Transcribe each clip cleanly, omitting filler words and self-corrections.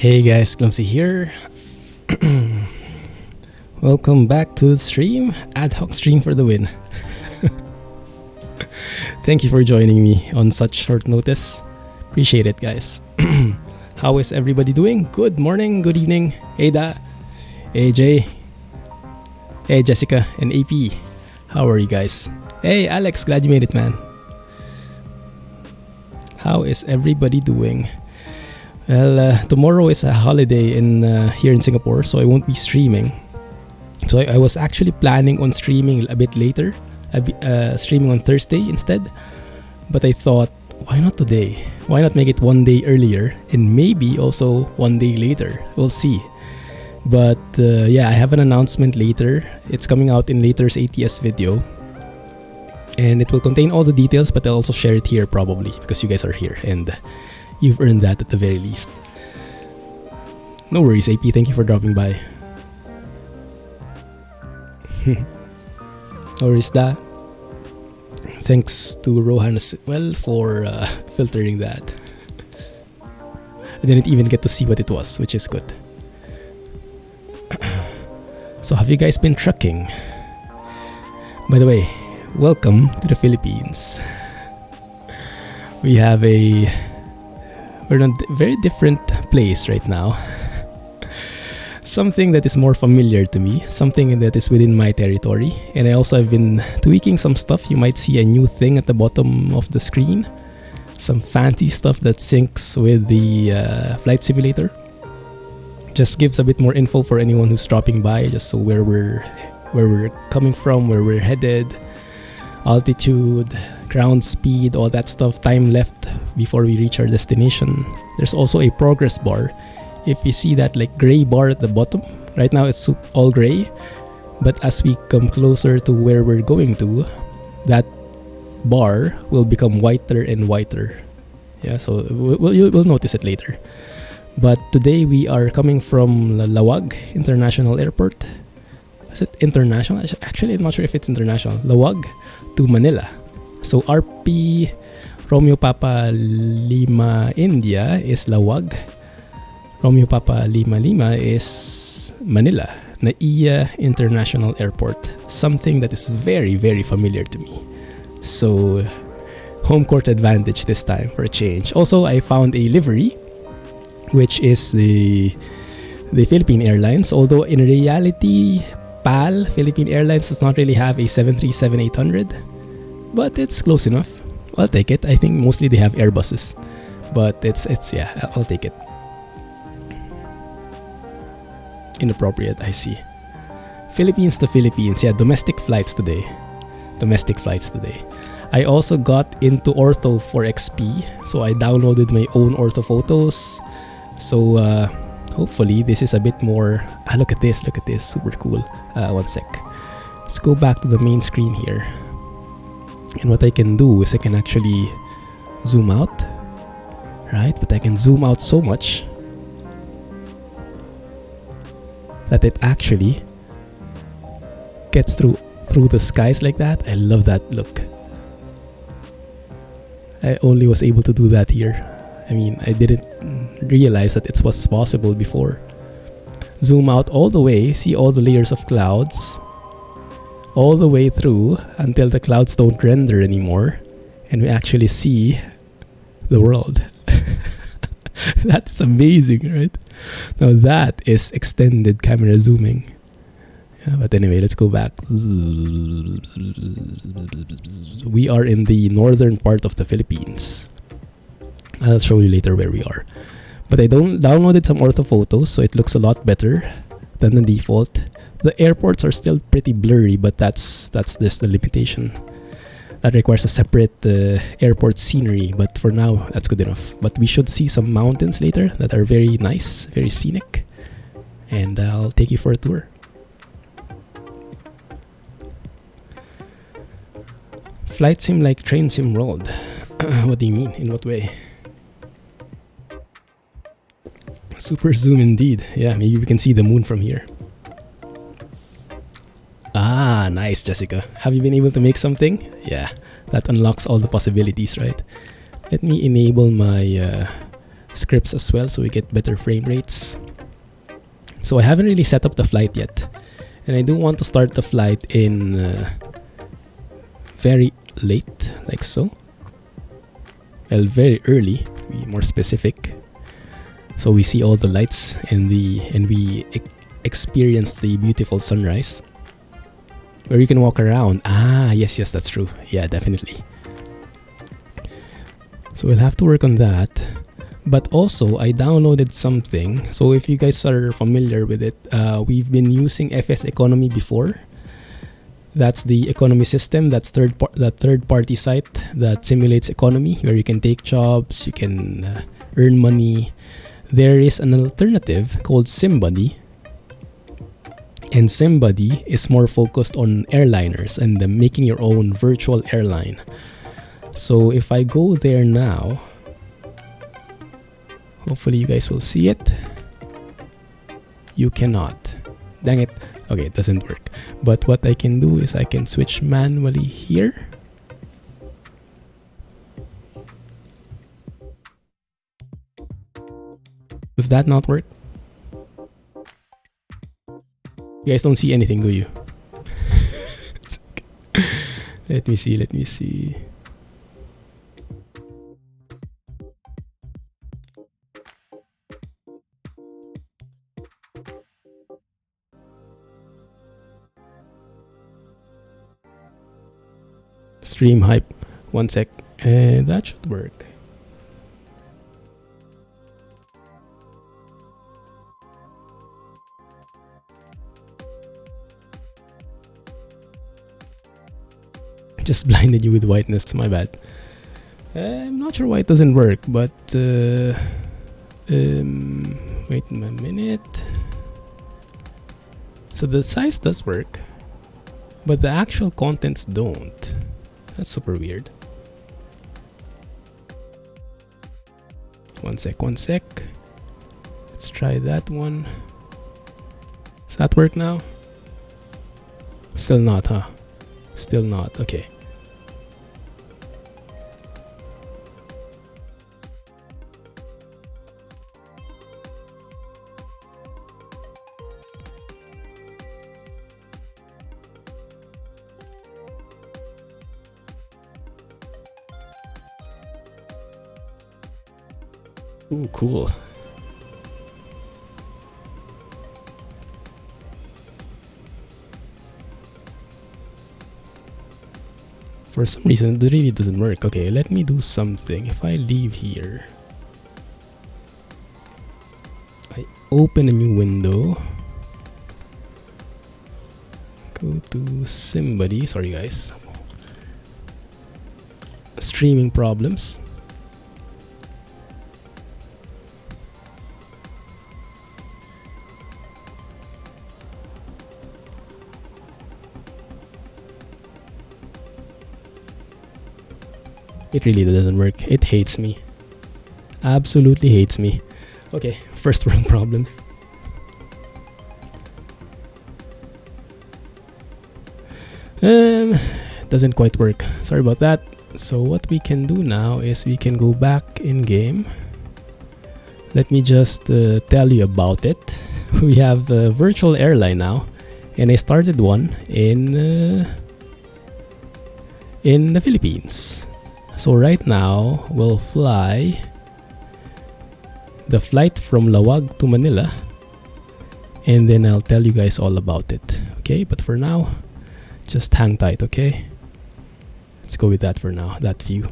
Hey guys, Clumsy here. Welcome back to the stream. Ad hoc stream for the win. Thank you for joining me on such short notice. Appreciate it, guys. How is everybody doing? Good morning, good evening. Hey Da, hey Jay, hey Jessica, and AP. How are you guys? Hey Alex, glad you made it, man. How is everybody doing? Well, tomorrow is a holiday in here in Singapore, so I won't be streaming. So I was actually planning on streaming a bit later, streaming on Thursday instead. But I thought, why not today? Why not make it one day earlier and maybe also one day later? We'll see. But yeah, I have an announcement later. It's coming out in later's ATS video. And it will contain all the details, but I'll also share it here probably because you guys are here and you've earned that at the very least. No worries, AP. Thank you for dropping by. No worries, Da. Thanks to Rohan as well for filtering that. I didn't even get to see what it was, which is good. So have you guys been trucking? By the way, welcome to the Philippines. We're in a very different place right now. Something that is more familiar to me, something that is within my territory, and I also have been tweaking some stuff. You might see a new thing at the bottom of the screen, some fancy stuff that syncs with the flight simulator. Just gives a bit more info for anyone who's dropping by, just so where we're coming from, where we're headed, altitude, ground speed, all that stuff, time left before we reach our destination. There's also a progress bar. If you see that like gray bar at the bottom, right now it's all gray, but as we come closer to where we're going to, that bar will become whiter and whiter. Yeah, so you'll notice it later. But today we are coming from Lawag International Airport. Is it international? Actually, I'm not sure if it's international. Lawag to Manila. So RP Romeo Papa Lima India is Lawag. Romeo Papa Lima Lima is Manila. Naiya International Airport. Something that is very, very familiar to me. So home court advantage this time for a change. Also, I found a livery, which is the Philippine Airlines. Although in reality, PAL, Philippine Airlines, does not really have a 737-800. But it's close enough. I'll take it. I think mostly they have Airbuses. But it's yeah, I'll take it. Inappropriate, I see. Philippines to Philippines. Yeah, domestic flights today. I also got into ortho for XP. So I downloaded my own ortho photos. So hopefully this is a bit more... look at this. Super cool. One sec. Let's go back to the main screen here. And what I can do is I can actually zoom out, right? But I can zoom out so much that it actually gets through the skies like that. I love that look. I only was able to do that here. I mean, I didn't realize that it was possible before. Zoom out all the way, see all the layers of clouds, all the way through until the clouds don't render anymore and we actually see the world. That's amazing, right? Now that is extended camera zooming. Yeah, but anyway, let's go back. We are in the northern part of the Philippines. I'll show you later where we are. But I downloaded some ortho photos, so it looks a lot better than the default. The airports are still pretty blurry, but that's just the limitation. That requires a separate airport scenery, but for now, that's good enough. But we should see some mountains later that are very nice, very scenic. And I'll take you for a tour. Flight sim like train sim world. What do you mean? In what way? Super zoom indeed. Yeah, maybe we can see the moon from here. Ah, nice, Jessica. Have you been able to make something? Yeah, that unlocks all the possibilities, right? Let me enable my scripts as well, so we get better frame rates. So I haven't really set up the flight yet, and I do want to start the flight in very late, like so. Well, very early, to be more specific. So we see all the lights and we experience the beautiful sunrise, where you can walk around. Ah, yes, that's true. Yeah, definitely. So we'll have to work on that. But also, I downloaded something. So if you guys are familiar with it, we've been using FS Economy before. That's the economy system. That's that third-party site that simulates economy, where you can take jobs, you can earn money. There is an alternative called SimBuddy, and SimBuddy is more focused on airliners and making your own virtual airline. So if I go there now, hopefully you guys will see it. You cannot. Dang it. Okay, it doesn't work. But what I can do is I can switch manually here. Does that not work? You guys don't see anything, do you? Let me see. Stream hype. 1 sec. And that should work. Just blinded you with whiteness, my bad. I'm not sure why it doesn't work, but wait a minute. So the size does work, but the actual contents don't. That's super weird. 1 sec. Let's try that one. Does that work now? Still not, huh? Still not. Okay. Ooh, cool. For some reason, it really doesn't work. Okay, let me do something. If I leave here, I open a new window, go to SimBuddy. Sorry guys, streaming problems. It really doesn't work. It hates me. Absolutely hates me. Okay, first world problems. Doesn't quite work. Sorry about that. So what we can do now is we can go back in game. Let me just tell you about it. We have a virtual airline now, and I started one in the Philippines. So right now, we'll fly the flight from Lawag to Manila, and then I'll tell you guys all about it. Okay, but for now, just hang tight, okay? Let's go with that for now, that view.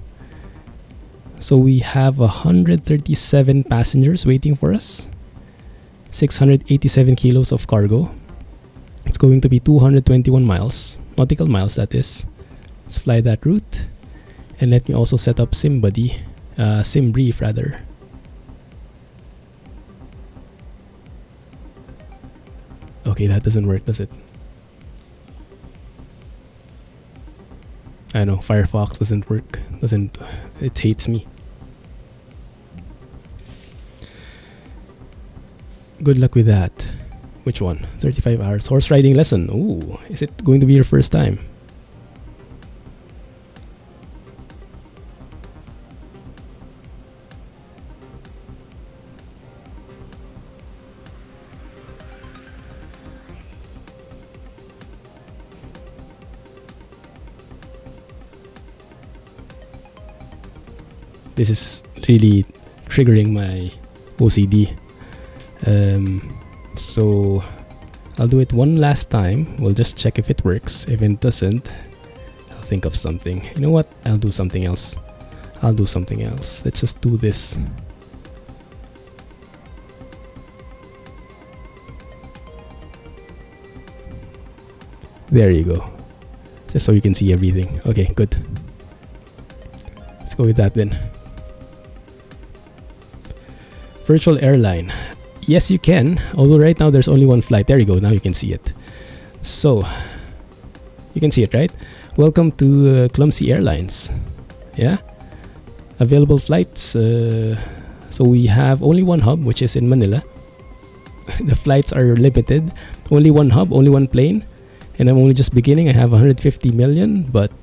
So we have 137 passengers waiting for us, 687 kilos of cargo. It's going to be 221 miles, nautical miles that is. Let's fly that route. And let me also set up SimBuddy, SimBrief rather. Okay, that doesn't work, does it? I know, Firefox doesn't work. It hates me. Good luck with that. Which one? 35 hours horse riding lesson. Ooh, is it going to be your first time? This is really triggering my OCD. So I'll do it one last time. We'll just check if it works. If it doesn't, I'll think of something. You know what? I'll do something else. Let's just do this. There you go. Just so you can see everything. Okay, good. Let's go with that then. Virtual airline. Yes, you can. Although right now there's only one flight. There you go. Now you can see it. So, you can see it, right? Welcome to Clumsy Airlines. Yeah? Available flights. So we have only one hub, which is in Manila. The flights are limited. Only one hub, only one plane. And I'm only just beginning. I have 150 million, but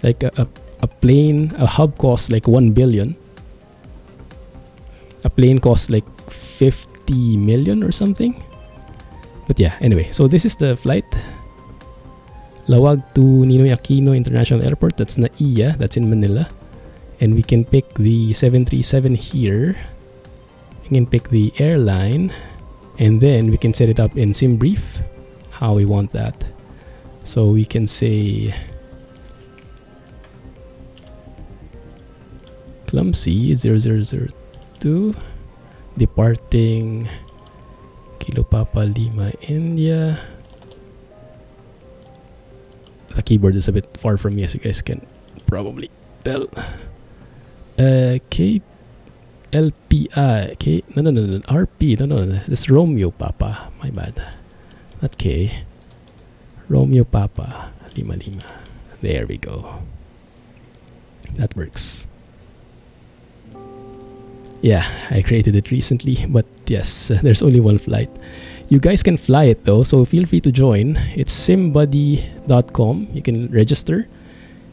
like a hub costs like 1 billion. A plane costs like 50 million or something. But yeah, anyway, so this is the flight. Lawag to Ninoy Aquino International Airport. That's NAIA. That's in Manila. And we can pick the 737 here. We can pick the airline. And then we can set it up in SimBrief. How we want that. So we can say Clumsy 0002 departing Kilo Papa Lima India. The keyboard is a bit far from me, as you guys can probably tell. K LPI K no RP no this is Romeo Papa, my bad. Not K. Romeo Papa Lima. There we go. That works. Yeah, I created it recently, but yes, there's only one flight. You guys can fly it though, so feel free to join. It's SimBuddy.com. You can register.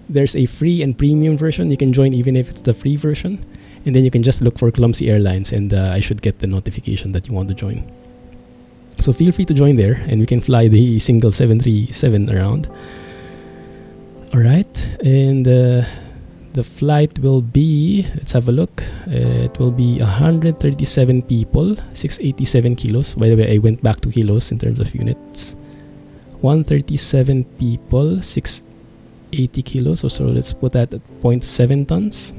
There's a free and premium version. You can join even if it's the free version. And then you can just look for Clumsy Airlines, and I should get the notification that you want to join. So feel free to join there, and we can fly the single 737 around. Alright, and the flight will be, let's have a look. It will be 137 people, 687 kilos. By the way, I went back to kilos in terms of units. 137 people, 680 kilos. So let's put that at 0.7 tons.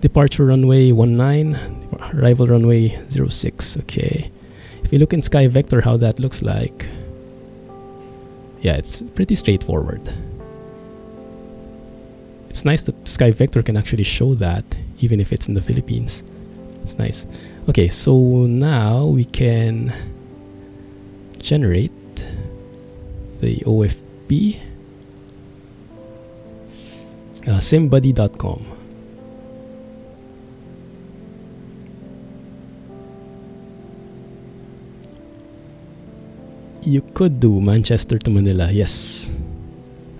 Departure runway 19, arrival runway 06. Okay. If you look in Sky Vector how that looks like, yeah, it's pretty straightforward. It's nice that Sky Vector can actually show that even if it's in the Philippines. It's nice. Okay, so now we can generate the OFP. SimBuddy.com. You could do Manchester to Manila, yes,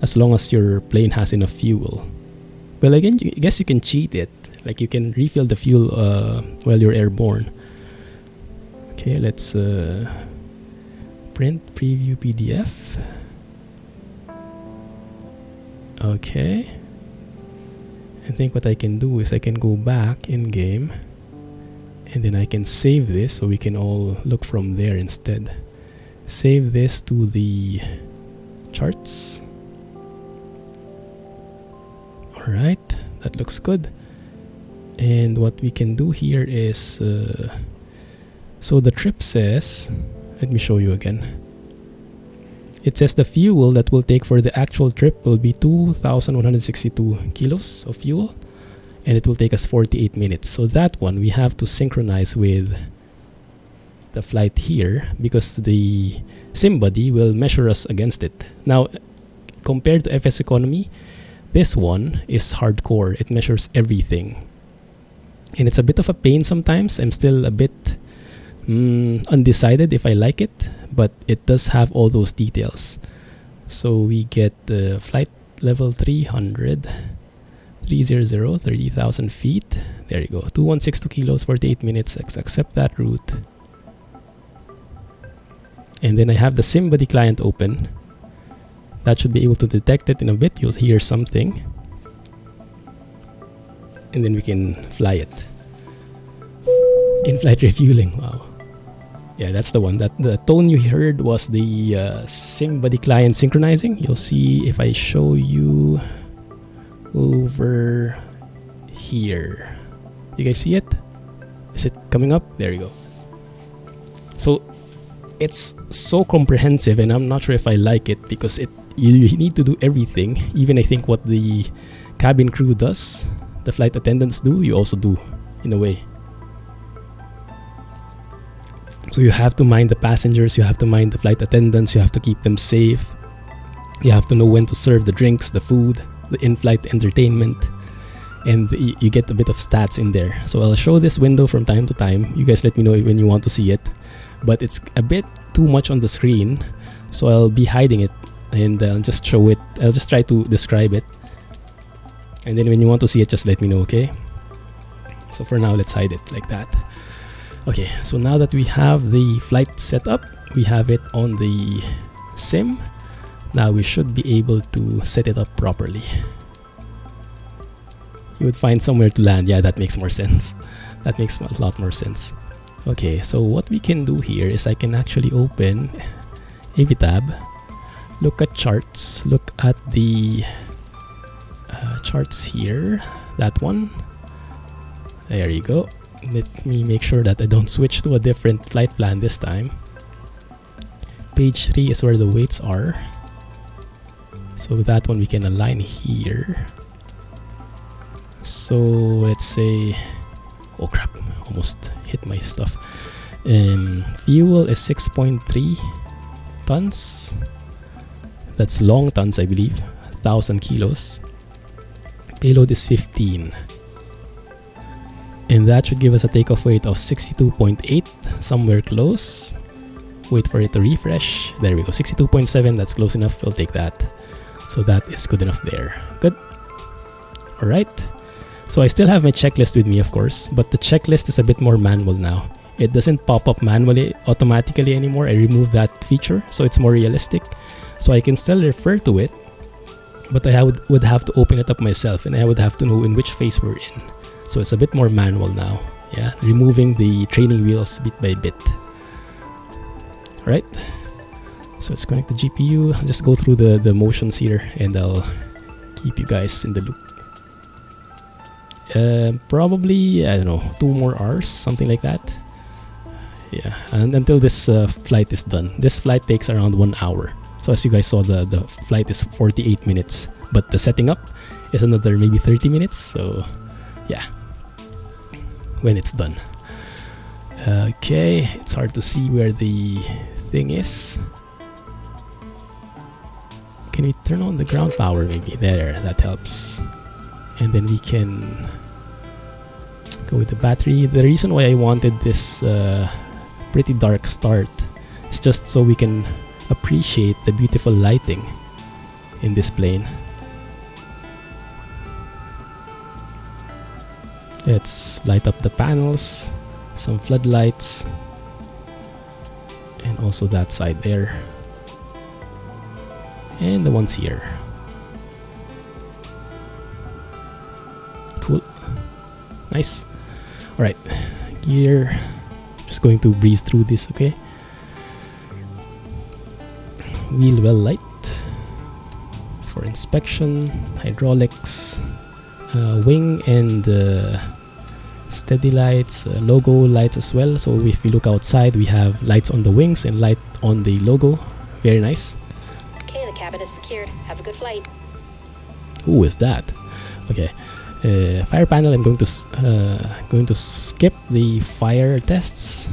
as long as your plane has enough fuel. Well, again, I guess you can cheat it. Like you can refill the fuel while you're airborne. Okay, let's print preview PDF. Okay. I think what I can do is I can go back in game, and then I can save this so we can all look from there instead. Save this to the charts. Alright, that looks good. And what we can do here is so the trip says, let me show you again. It says the fuel that we'll take for the actual trip will be 2,162 kilos of fuel, and it will take us 48 minutes. So that one we have to synchronize with the flight here because the SimBuddy will measure us against it. Now, compared to FS Economy, this one is hardcore. It measures everything. And it's a bit of a pain sometimes. I'm still a bit undecided if I like it, but it does have all those details. So we get the flight level 300, 30,000 feet. There you go. 2162 kilos, 48 minutes. Accept that route. And then I have the SimBuddy client open. That should be able to detect it in a bit. You'll hear something. and then we can fly it. In-flight refueling, wow. Yeah, that's the one. That the tone you heard was the SimBuddy client synchronizing. You'll see if I show you over here. You guys see it? Is it coming up? There you go. So it's so comprehensive, and I'm not sure if I like it because you need to do everything. Even I think what the cabin crew does, the flight attendants do, you also do in a way. So you have to mind the passengers, you have to mind the flight attendants, you have to keep them safe. You have to know when to serve the drinks, the food, the in-flight entertainment, and you get a bit of stats in there. So I'll show this window from time to time. You guys let me know when you want to see it, but it's a bit too much on the screen, so I'll be hiding it and I'll just show it. I'll just try to describe it, and then when you want to see it, just let me know, okay? So for now, let's hide it like that. Okay, so now that we have the flight set up, we have it on the sim. Now we should be able to set it up properly. You would find somewhere to land. Yeah, that makes more sense. That makes a lot more sense. Okay, so what we can do here is I can actually open AVTab, look at charts, look at the charts here, that one. There you go. Let me make sure that I don't switch to a different flight plan this time. Page 3 is where the weights are. So with that one, we can align here. So let's say, oh crap, almost hit my stuff. Fuel is 6.3 tons. That's long tons, I believe. 1,000 kilos. Payload is 15. And that should give us a takeoff weight of 62.8, somewhere close. Wait for it to refresh. There we go, 62.7, that's close enough, we'll take that. So that is good enough there. Good. Alright. So I still have my checklist with me, of course, but the checklist is a bit more manual now. It doesn't pop up manually, automatically anymore. I removed that feature, so it's more realistic. So I can still refer to it, but I would have to open it up myself, and I would have to know in which phase we're in. So it's a bit more manual now, yeah, removing the training wheels bit by bit. Alright, so let's connect the GPU, I'll just go through the motions here and I'll keep you guys in the loop. Probably, I don't know, 2 more hours, something like that. Yeah, and until this flight is done. This flight takes around 1 hour. So as you guys saw, the flight is 48 minutes, but the setting up is another maybe 30 minutes, so yeah, when it's done. Okay, it's hard to see where the thing is. Can we turn on the ground power maybe? There, that helps. And then we can go with the battery. The reason why I wanted this pretty dark start is just so we can appreciate the beautiful lighting in this plane. Let's light up the panels, some floodlights, and also that side there, and the ones here. Cool, nice. All right, gear. Just going to breeze through this, okay? Wheel well light for inspection, hydraulics. Wing and steady lights, logo lights as well. So if we look outside, we have lights on the wings and light on the logo. Very nice. Okay, the cabin is secured. Have a good flight. Who is that? Okay. Fire panel. I'm going to skip the fire tests.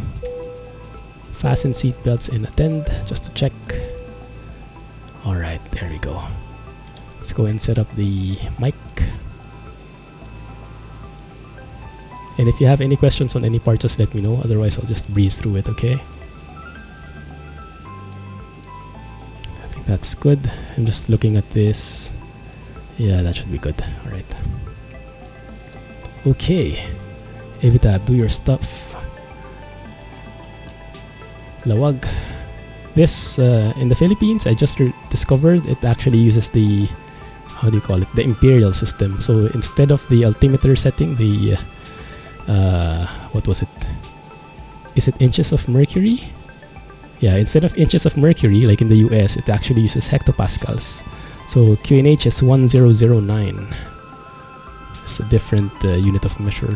Fasten seat belts and attend just to check. All right, there we go. Let's go and set up the mic. And if you have any questions on any part, just let me know. Otherwise, I'll just breeze through it, okay? I think that's good. I'm just looking at this. Yeah, that should be good. All right. Okay. AVTab, do your stuff. Lawag. This, in the Philippines, I just discovered it actually uses the how do you call it, the imperial system. So instead of the altimeter setting, the what was it? Is it inches of mercury? Yeah, instead of inches of mercury like in the US, it actually uses hectopascals. So QNH is 1009. It's a different unit of measure.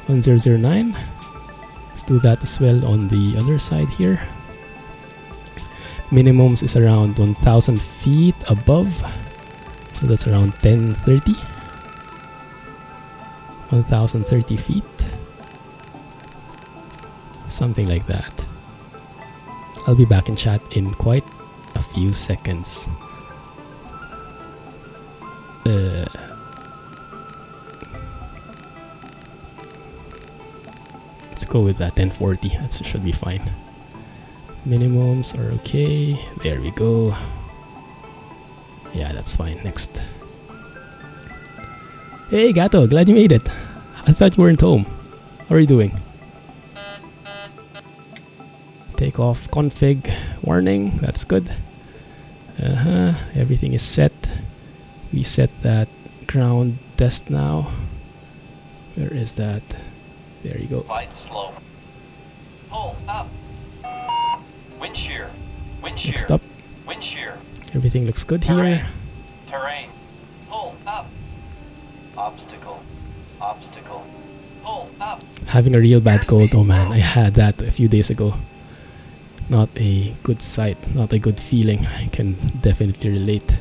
1009. Let's do that as well on the other side here. Minimums is around 1000 feet above. So that's around 1030. 1030 feet. Something like that. I'll be back in chat in quite a few seconds. Let's go with that 1040. That should be fine. Minimums are okay. There we go. Yeah, that's fine. Next. Hey Gato, glad you made it. I thought you weren't home. How are you doing? Takeoff config warning. That's good. Everything is set. We set that ground test now. Where is that? There you go. Flight slow. Pull up. Wind shear. Wind shear. Next up. Wind shear. Everything looks good Terrain. here. Terrain. Pull up. Obstacle. Obstacle. Pull up. Having a real bad cold. Oh man, I had that a few days ago. Not a good sight, not a good feeling. I can definitely relate.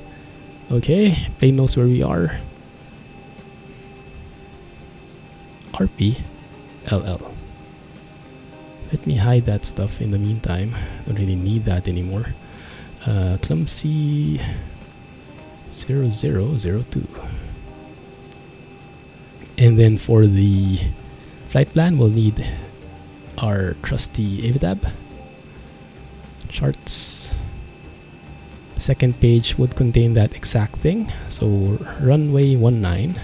Okay, plane knows where we are. RP LL. Let me hide that stuff in the meantime. Don't really need that anymore. Clumsy 0002. And then for the flight plan, we'll need our trusty AVTAB. Charts. Second page would contain that exact thing. So runway 19.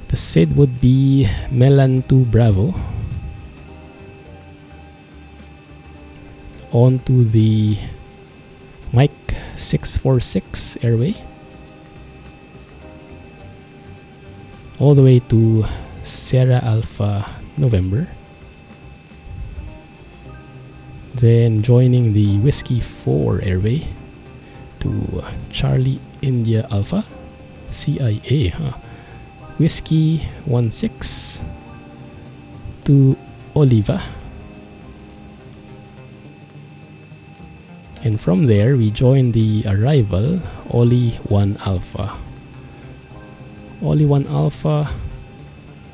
The SID would be Melan 2 Bravo. On to the Mike 646 airway. All the way to Sierra Alpha November. Then joining the Whiskey 4 airway to Charlie India Alpha, CIA, Whiskey 16 to Oliva. And from there, we join the arrival, Oli 1 Alpha. Oli 1 Alpha.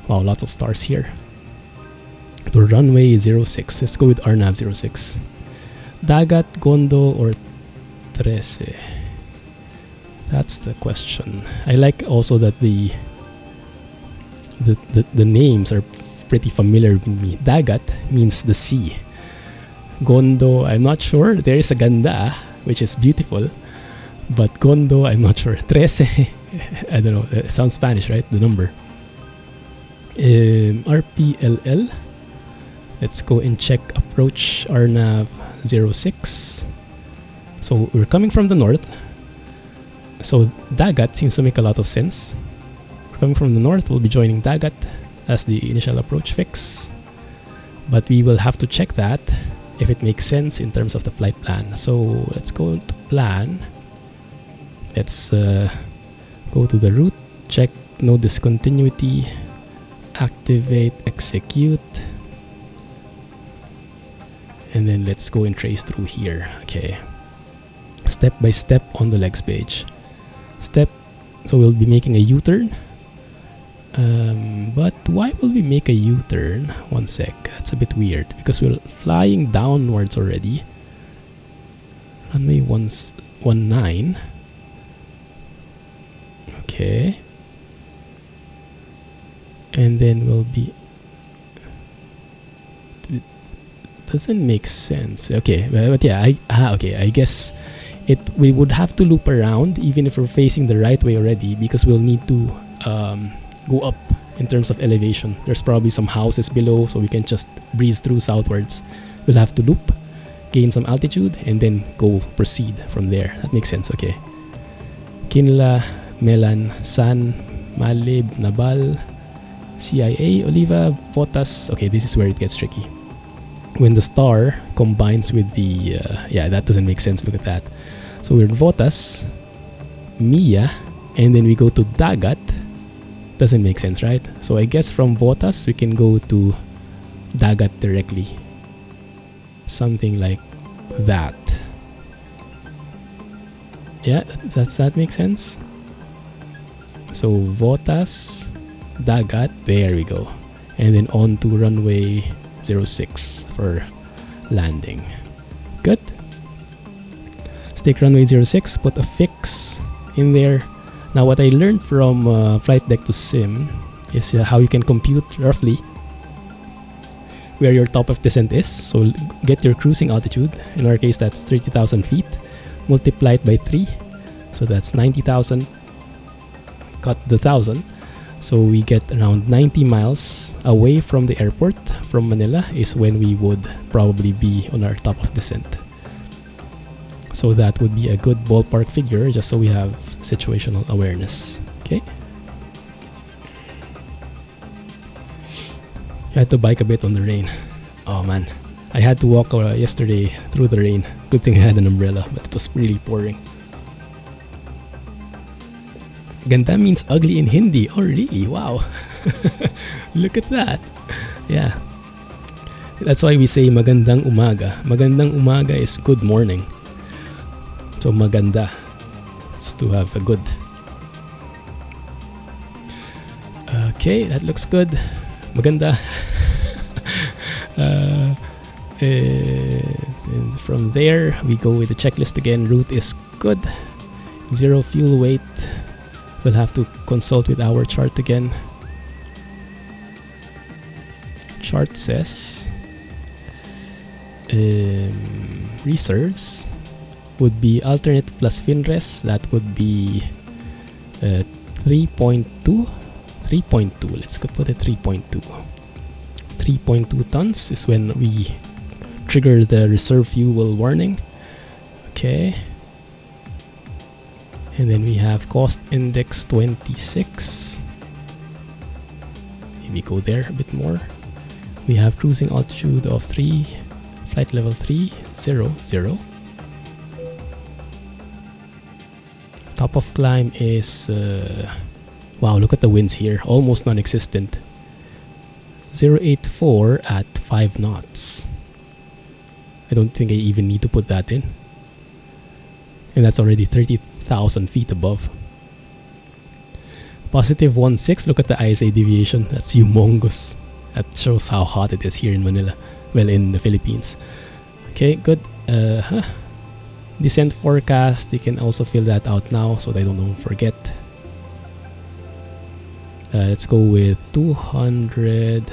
Wow, lots of stars here. To runway 06. Let's go with RNAV 06. Dagat, Gondo, or 13? That's the question. I like also that the names are pretty familiar with me. Dagat means the sea. Gondo, I'm not sure. There is a ganda, which is beautiful. But Gondo, I'm not sure. 13, I don't know. It sounds Spanish, right? The number. RPLL. Let's go and check approach RNAV 06. So we're coming from the north. So Dagat seems to make a lot of sense. We're coming from the north. We'll be joining Dagat as the initial approach fix. But we will have to check that if it makes sense in terms of the flight plan. So let's go to plan. Let's go to the route. Check no discontinuity. Activate, execute. And then let's go and trace through here. Okay. Step by step on the legs page. Step. So we'll be making a U-turn. But why will we make a U-turn? One sec. That's a bit weird because we're flying downwards already. Runway 19. Okay. And then we'll be... Doesn't make sense. Okay, but yeah, okay. I guess we would have to loop around even if we're facing the right way already because we'll need to go up in terms of elevation. There's probably some houses below, so we can just breeze through southwards. We'll have to loop, gain some altitude, and then proceed from there. That makes sense. Okay. Kinla, Melan, San, Malib, Nabal, CIA, Oliva, Votas. Okay, this is where it gets tricky. When the star combines with the... yeah, that doesn't make sense. Look at that. So we're in Votas, Mia, and then we go to Dagat. Doesn't make sense, right? So I guess from Votas, we can go to Dagat directly. Something like that. Yeah, does that make sense? So Votas, Dagat, there we go. And then on to runway 06 for landing. Good. Let's take runway 06, put a fix in there. Now what I learned from Flight Deck to Sim is how you can compute roughly where your top of descent is. So get your cruising altitude. In our case, that's 30,000 feet. Multiply it by 3. So that's 90,000. Cut the 1,000. So we get around 90 miles away from the airport from Manila is when we would probably be on our top of descent. So that would be a good ballpark figure, just so we have situational awareness. Okay. I had to bike a bit on the rain. Oh man, I had to walk yesterday through the rain. Good thing I had an umbrella, but it was really pouring. Ganda means ugly in Hindi. Oh really? Wow. Look at that. Yeah. That's why we say magandang umaga. Magandang umaga is good morning. So maganda is to have a good. Okay, that looks good. Maganda. And from there we go with the checklist again. Route is good. 0 fuel weight. We'll have to consult with our chart again. Chart says reserves would be alternate plus FinRes. That would be 3.2. 3.2. Let's go put it 3.2. 3.2 tons is when we trigger the reserve fuel warning. Okay. And then we have cost index 26. Maybe go there a bit more. We have cruising altitude of 3, flight level 300. Top of climb is wow, look at the winds here, almost non-existent. 084 at 5 knots. I don't think I even need to put that in. And that's already 30,000 feet above. Positive 16, look at the ISA deviation. That's humongous. That shows how hot it is here in Manila. Well, in the Philippines. Okay, good. Descent forecast, you can also fill that out now so that I don't forget. Let's go with 200.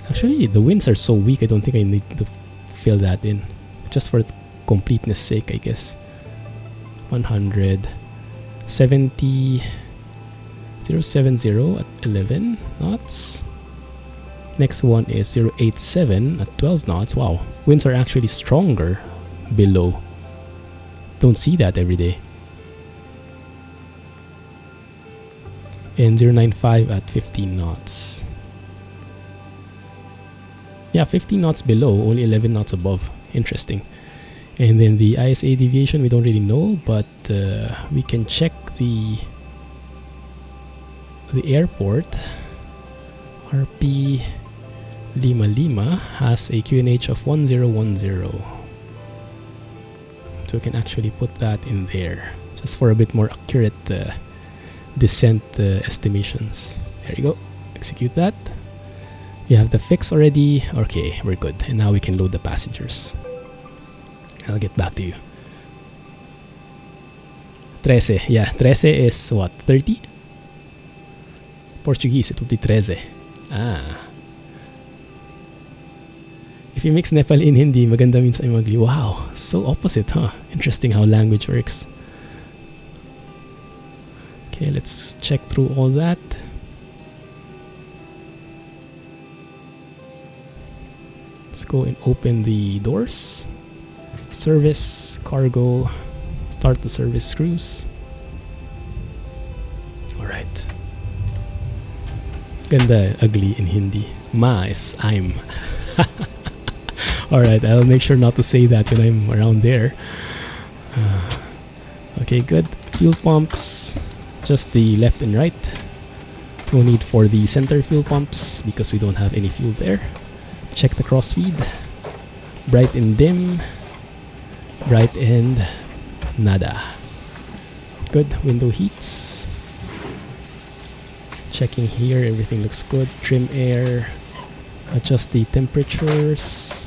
Actually, the winds are so weak, I don't think I need to fill that in. Just for completeness sake, I guess. 100. 070 at 11 knots. Next one is 087 at 12 knots. Wow, winds are actually stronger below. Don't see that every day. And 095 at 15 knots. Yeah, 15 knots below, only 11 knots above. Interesting. And then the ISA deviation, we don't really know, but we can check the airport. RP Lima Lima has a QNH of 1010. So we can actually put that in there, just for a bit more accurate descent estimations. There you go. Execute that. You have the fix already. Okay, we're good. And now we can load the passengers. I'll get back to you. 13. Yeah, 13 is what? 30? Portuguese, it would be 13. Ah. If you mix Nepali and Hindi, maganda means I'm ugly. Wow, so opposite, huh? Interesting how language works. Okay, let's check through all that. Let's go and open the doors. Service, cargo, start the service screws. Alright. Ganda, ugly in Hindi. Ma is I'm. Alright, I'll make sure not to say that when I'm around there. Okay, good. Fuel pumps, just the left and right. No need for the center fuel pumps because we don't have any fuel there. Check the crossfeed. Bright and dim. Bright and nada. Good. Window heats. Checking here, everything looks good. Trim air. Adjust the temperatures.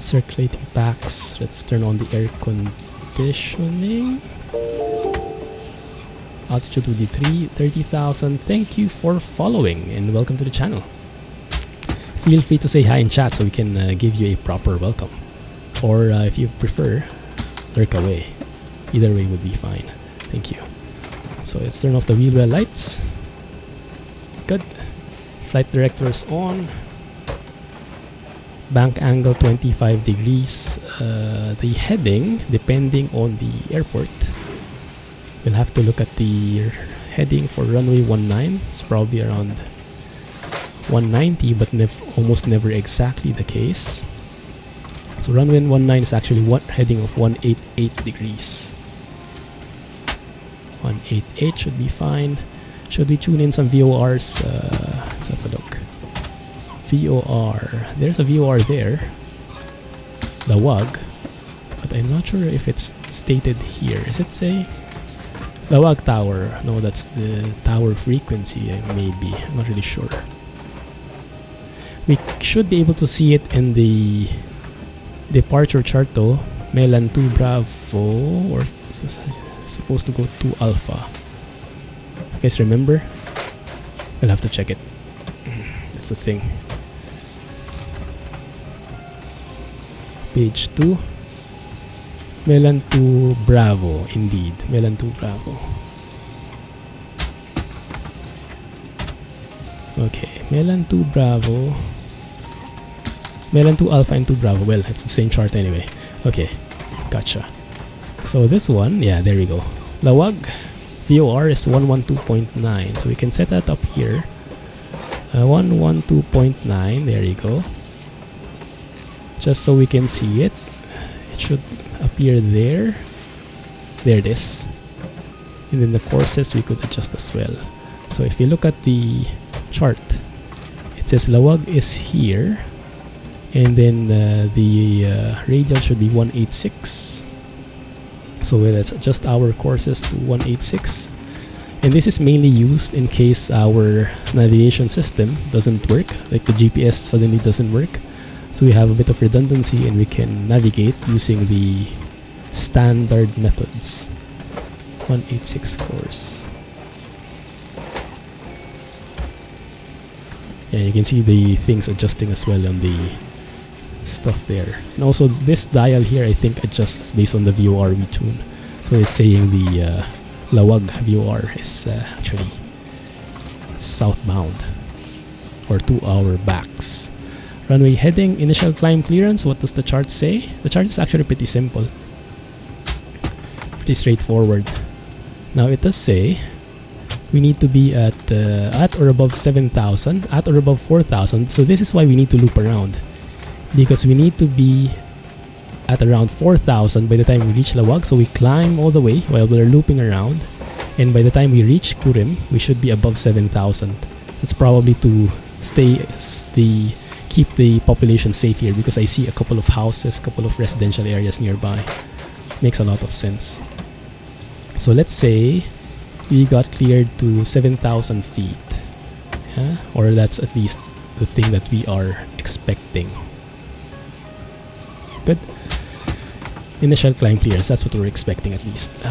Circulating packs. Let's turn on the air conditioning. Altitude would be 30,000. Thank you for following and welcome to the channel. Feel free to say hi in chat so we can give you a proper welcome. Or if you prefer, lurk away. Either way would be fine. Thank you. So let's turn off the wheel well lights. Good. Flight directors on. Bank angle 25 degrees. The heading, depending on the airport, we'll have to look at the heading for runway 19. It's probably around 190, but almost never exactly the case. So runway 19 is actually heading of 188 degrees. 188 should be fine. Should we tune in some VORs? Let's have a look. VOR. There's a VOR there. The WAG. But I'm not sure if it's stated here. Is it say? Lawag Tower. No, that's the tower frequency, maybe. I'm not really sure. We should be able to see it in the departure chart though. Melan 2 Bravo, or supposed to go 2 Alpha. You guys remember? We'll have to check it. That's the thing. Page 2. Melan 2 Bravo, indeed. Melan 2 Bravo. Okay, Melan 2 Bravo. Melan 2 Alpha and 2 Bravo. Well, it's the same chart anyway. Okay, gotcha. So this one, yeah, there we go. Lawag VOR is 112.9. So we can set that up here. 112.9, there you go. Just so we can see it. It should appear there. There it is. And then the courses we could adjust as well. So if you look at the chart, it says Lawag is here, and then the radial should be 186. So let's adjust our courses to 186. And this is mainly used in case our navigation system doesn't work, like the GPS suddenly doesn't work. So we have a bit of redundancy and we can navigate using the standard methods. 186 course. Yeah, you can see the things adjusting as well on the stuff there. And also this dial here, I think, adjusts based on the VOR we tune. So it's saying the Lawag VOR is actually southbound or 2 hour backs. Runway heading, initial climb clearance. What does the chart say? The chart is actually pretty simple. Pretty straightforward. Now it does say we need to be at or above 7,000, at or above 4,000. So this is why we need to loop around, because we need to be at around 4,000 by the time we reach Lawag. So we climb all the way while we're looping around, and by the time we reach Kurim, we should be above 7,000. It's probably to keep the population safe here, because I see a couple of houses, couple of residential areas nearby. Makes a lot of sense. So let's say we got cleared to 7,000 feet. Yeah? Or that's at least the thing that we are expecting. Good. Initial climb clearance, that's what we're expecting at least.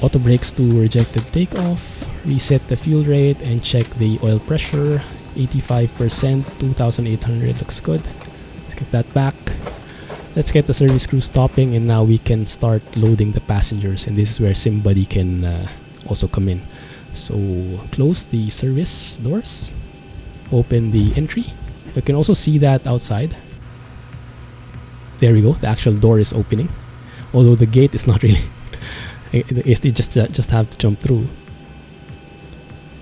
Auto brakes to rejected takeoff. Reset the fuel rate and check the oil pressure. 85%, 2,800 looks good. Let's get that back. Let's get the service crew stopping, and now we can start loading the passengers, and this is where SimBuddy can also come in. So close the service doors, open the entry, You can also see that outside. There we go. The actual door is opening. Although the gate is not really. They just have to jump through.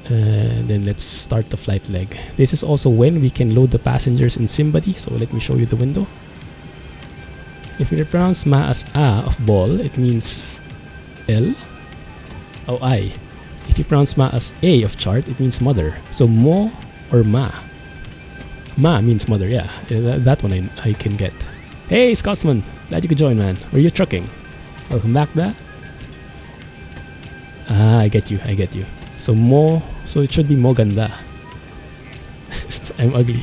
And then let's start the flight leg. This is also when we can load the passengers in SimBuddy. So let me show you the window. If you pronounce ma as a of ball, it means L. Oh, I. If you pronounce ma as A of chart, it means mother. So mo or ma. Ma means mother, yeah. That one I can get. Hey, Scotsman! Glad you could join, man. Were you trucking? Welcome back, da. Ah, I get you. So mo, so it should be mo ganda. I'm ugly.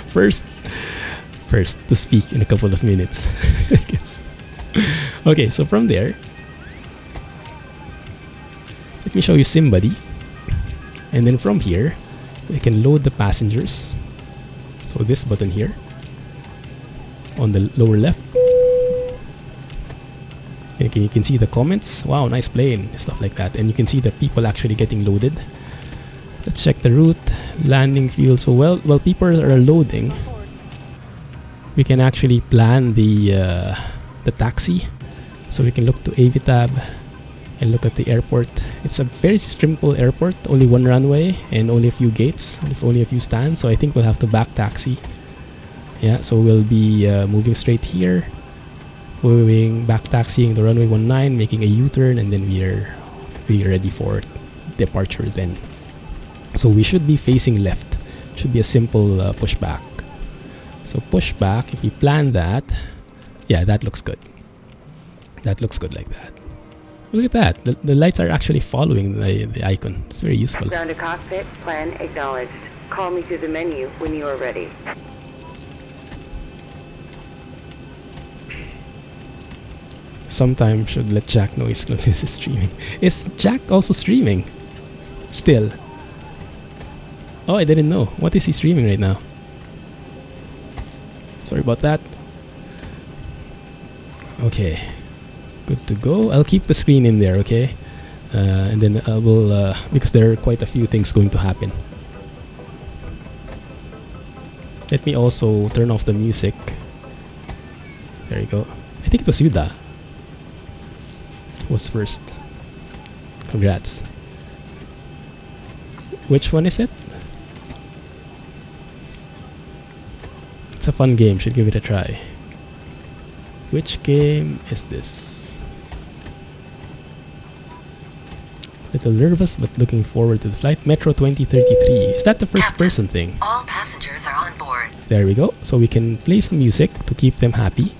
First to speak in a couple of minutes, I guess. Okay, so from there, let me show you SimBuddy. And then from here, we can load the passengers. So this button here, on the lower left. Okay, you can see the comments. Wow, nice plane, stuff like that. And you can see the people actually getting loaded. Let's check the route, landing fuel. So while people are loading, we can actually plan the taxi. So we can look to AV tab and look at the airport. It's a very simple airport, only one runway and only a few gates, only a few stands. So I think we'll have to back taxi. Yeah, so we'll be moving straight here, going back taxiing the runway 19, making a U-turn, and then we're ready for departure then. So we should be facing left. Should be a simple pushback. So pushback, if you plan that, yeah, that looks good. That looks good like that. Look at that. The lights are actually following the icon. It's very useful. Ground to cockpit, plan acknowledged. Call me through the menu when you are ready. Sometimes should let Jack know his Clumsy is streaming. Is Jack also streaming? Still. Oh, I didn't know. What is he streaming right now? Sorry about that. Okay. Good to go. I'll keep the screen in there, okay? And then I will, because there are quite a few things going to happen. Let me also turn off the music. There you go. I think it was Yuda was first. Congrats. Which one is it? It's a fun game, should give it a try. Which game is this? Little nervous but looking forward to the flight. Metro 2033. Is that the first person thing? All passengers are on board. There we go. So we can play some music to keep them happy.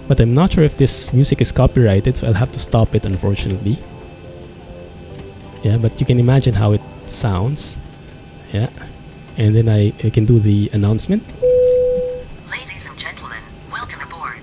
But I'm not sure if this music is copyrighted, so I'll have to stop it, unfortunately. Yeah, but you can imagine how it sounds. Yeah. And then I can do the announcement. Ladies and gentlemen, welcome aboard.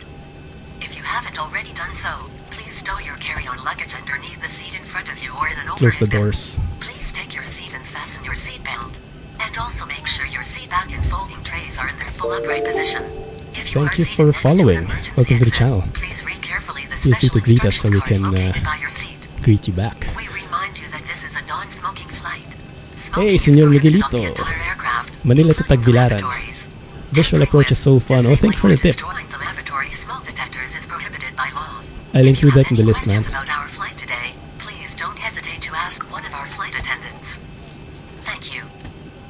If you haven't already done so, please stow your carry-on luggage underneath the seat in front of you or in an overhead Close the bin. doors. Please take your seat and fasten your seat belt. And also make sure your seat back and folding trays are in their full upright position. If you Thank are you seated for next to an following. emergency Welcome to the exit, channel. Please read carefully the Feel free special to greet us so we instructions can card located by your seat. greet you back. We remind you that this is a non-smoking flight. Hey, Smoking is Senor prohibited on the Miguelito. entire aircraft, Manila to including the Tagbilaran. lavatories. Visual approach is so fun. Oh, thank you for the tip. Destroying the lavatory smoke detectors is prohibited by law. I'll If you include have that in the any list, man. questions about our flight today, please don't hesitate to ask one of our flight attendants. Thank you.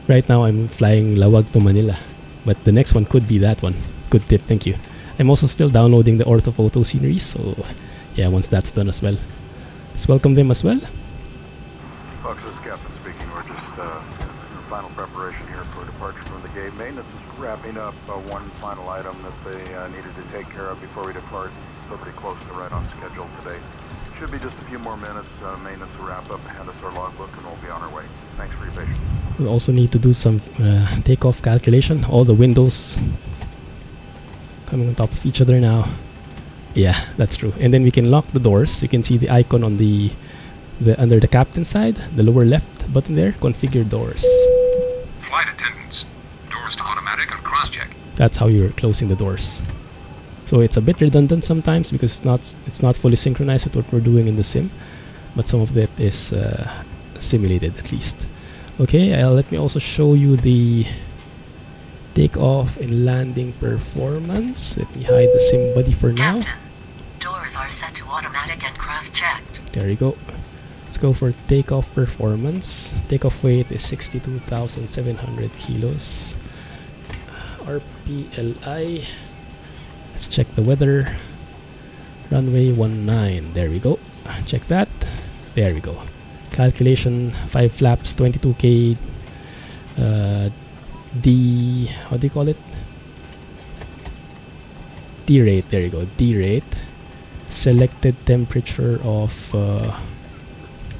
Right now I'm flying Lawag to Manila, but the next one could be that one. Good tip, thank you. I'm also still downloading the orthophoto scenery, so yeah, once that's done as well. Let's welcome them as well. Fox, this is Captain speaking. We're just in final preparation here for departure from the gate. Maintenance is wrapping up one final item that they needed to take care of before we depart. So pretty close to right on schedule today. Should be just a few more minutes. Maintenance will wrap up, hand us our logbook, and we'll be on our way. Thanks for your patience. We'll also need to do some takeoff calculation. All the windows coming on top of each other now. Yeah, that's true. And then we can lock the doors. You can see the icon on the under the captain side, the lower left button there, configure doors. Flight attendants, doors to automatic and cross-check. That's how you're closing the doors. So it's a bit redundant sometimes because it's not fully synchronized with what we're doing in the sim, but some of that is simulated at least. Okay, let me also show you the takeoff and landing performance. Let me hide the SimBuddy for now. Captain, doors are set to automatic and cross-checked. There you go. Let's go for takeoff performance. Takeoff weight is 62,700 kilos. RPLI. Let's check the weather. Runway 19. There we go. Check that. There we go. Calculation 5 flaps, 22K. D. What do you call it? D rate. There you go. D rate. Selected temperature of.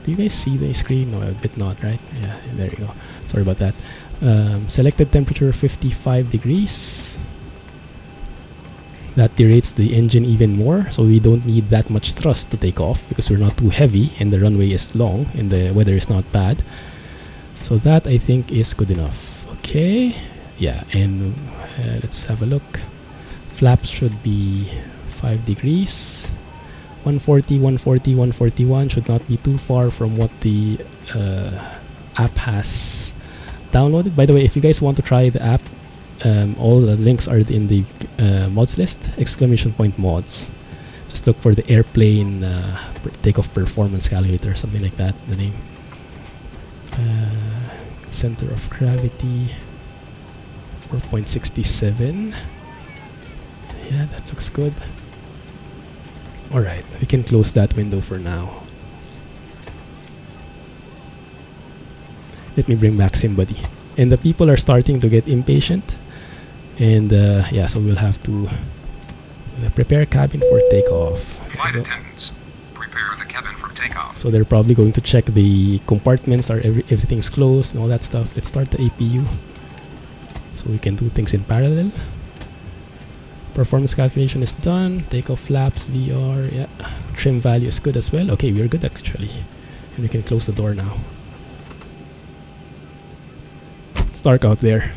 Do you guys see the screen? No, a bit not, right? Yeah, there you go. Sorry about that. Selected temperature 55 degrees. That derates the engine even more, so we don't need that much thrust to take off because we're not too heavy and the runway is long and the weather is not bad. So that I think is good enough. Okay, yeah, and let's have a look. Flaps should be 5 degrees. 140, 140, 141 should not be too far from what the app has downloaded. By the way, if you guys want to try the app, all the links are in the mods list, !mods. Just look for the airplane takeoff performance calculator, something like that, the name. Center of gravity 4.67. Yeah, that looks good. Alright, we can close that window for now. Let me bring back SimBuddy. And the people are starting to get impatient. And yeah, so we'll have to prepare cabin for takeoff. Flight attendants, prepare the cabin for takeoff. So they're probably going to check the compartments, are everything's closed and all that stuff. Let's start the APU so we can do things in parallel. Performance calculation is done. Takeoff flaps, VR, yeah. Trim value is good as well. Okay, we're good actually. And we can close the door now. It's dark out there.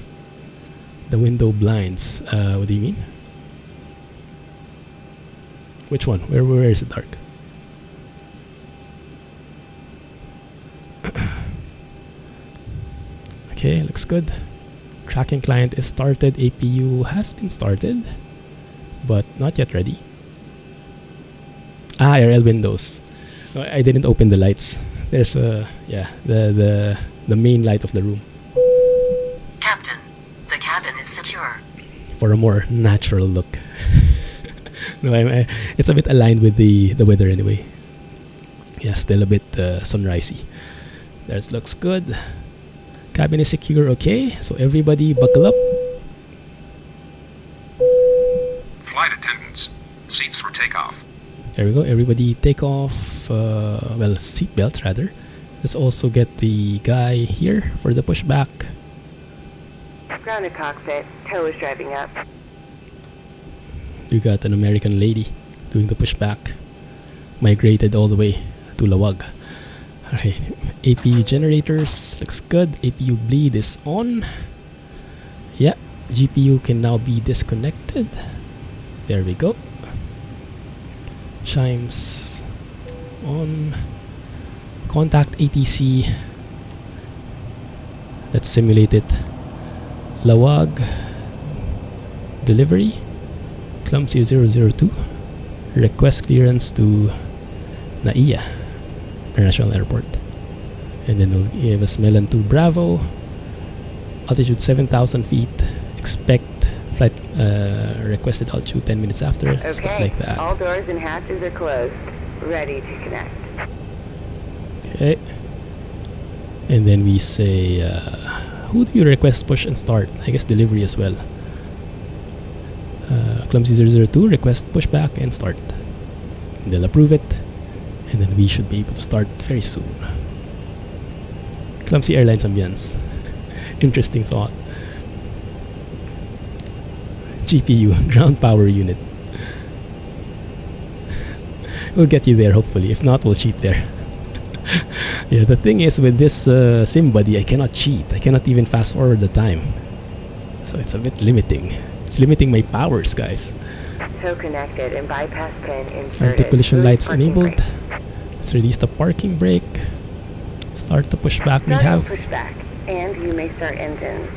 The window blinds. What do you mean? Which one? Where is it dark? Okay, looks good. Tracking client is started. APU has been started, but not yet ready. Ah, RL windows. No, I didn't open the lights. There's a the main light of the room. Captain, the cabin is secure. For a more natural look. No, it's a bit aligned with the weather anyway. Yeah, still a bit sunrisey. That looks good. Cabin is secure, okay. So everybody buckle up. Flight attendants, seats for takeoff. There we go. Everybody take off. Well, seat belts rather. Let's also get the guy here for the pushback. Grounded cockpit. Tow is driving up. We got an American lady doing the pushback. Migrated all the way to Lawag. Alright. APU generators. Looks good. APU bleed is on. Yeah. GPU can now be disconnected. There we go. Chimes on. Contact ATC. Let's simulate it. Lawag. Delivery. Clumsy 002. Request clearance to NAIA International Airport. And then it'll give us Melon 2 Bravo. Altitude 7,000 feet. Expect flight requested altitude 10 minutes after. Okay. Stuff like that. All doors and hatches are closed. Ready to connect. Okay. And then we say, who do you request push and start? I guess delivery as well. Clumsy 002, request pushback and start. And they'll approve it. And then we should be able to start very soon. Clumsy Airlines ambience. Interesting thought. GPU, ground power unit. We'll get you there hopefully. If not, we'll cheat there. Yeah, the thing is with this SimBuddy, I cannot cheat. I cannot even fast forward the time. So it's a bit limiting. It's limiting my powers, guys. Tow connected and bypass pin inserted. Anti-collision lights Parking enabled. brake. Let's release the parking brake. Start the pushback we Starting have. pushback. And you may start engines.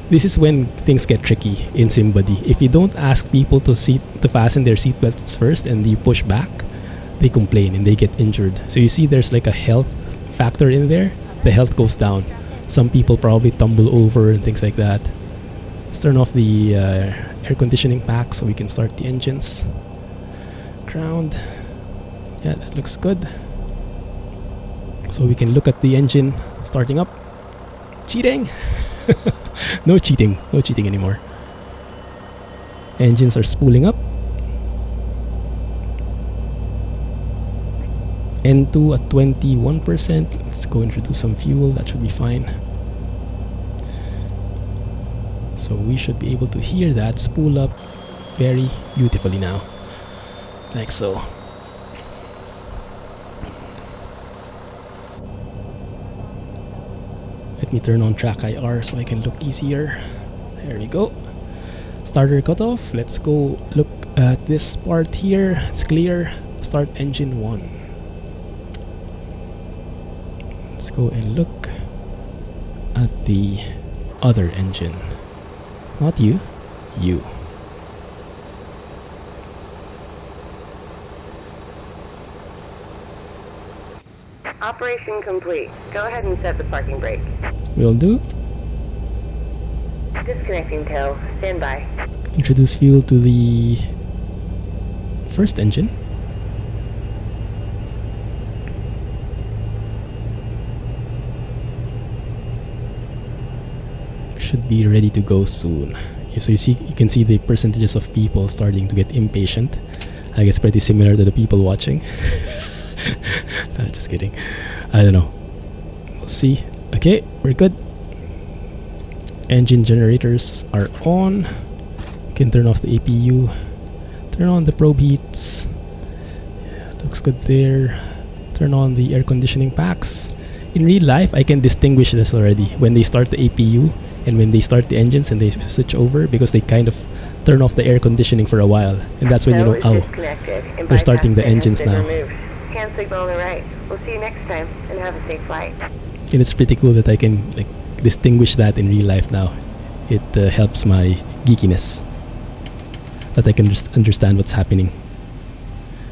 This is when things get tricky in SimBuddy. If you don't ask people to fasten their seatbelts first and you push back, they complain and they get injured. So you see there's like a health factor in there. The health goes down. Some people probably tumble over and things like that. Let's turn off the air conditioning pack so we can start the engines. Ground. Yeah, that looks good. So we can look at the engine starting up. Cheating! No cheating anymore. Engines are spooling up. N2 at 21%. Let's go introduce some fuel. That should be fine. So we should be able to hear that spool up very beautifully now. Like so. Let me turn on track IR so I can look easier. There we go. Starter cutoff. Let's go look at this part here. It's clear. Start engine 1. Let's go and look at the other engine. Not you. You. Operation complete. Go ahead and set the parking brake. Will do. Disconnecting tail. Stand by. Introduce fuel to the first engine. Should be ready to go soon. So you can see the percentages of people starting to get impatient. I guess pretty similar to the people watching. No, just kidding. I don't know. We'll see. Okay, we're good. Engine generators are on. You can turn off the APU. Turn on the probe heats. Yeah, looks good there. Turn on the air conditioning packs. In real life, I can distinguish this already when they start the APU and when they start the engines and they switch over, because they kind of turn off the air conditioning for a while, and that's when you know, oh, they're starting the engines now. Hand signal on the right. We'll see you next time, and have a safe flight. And it's pretty cool that I can like distinguish that in real life now. It helps my geekiness, that I can just understand what's happening.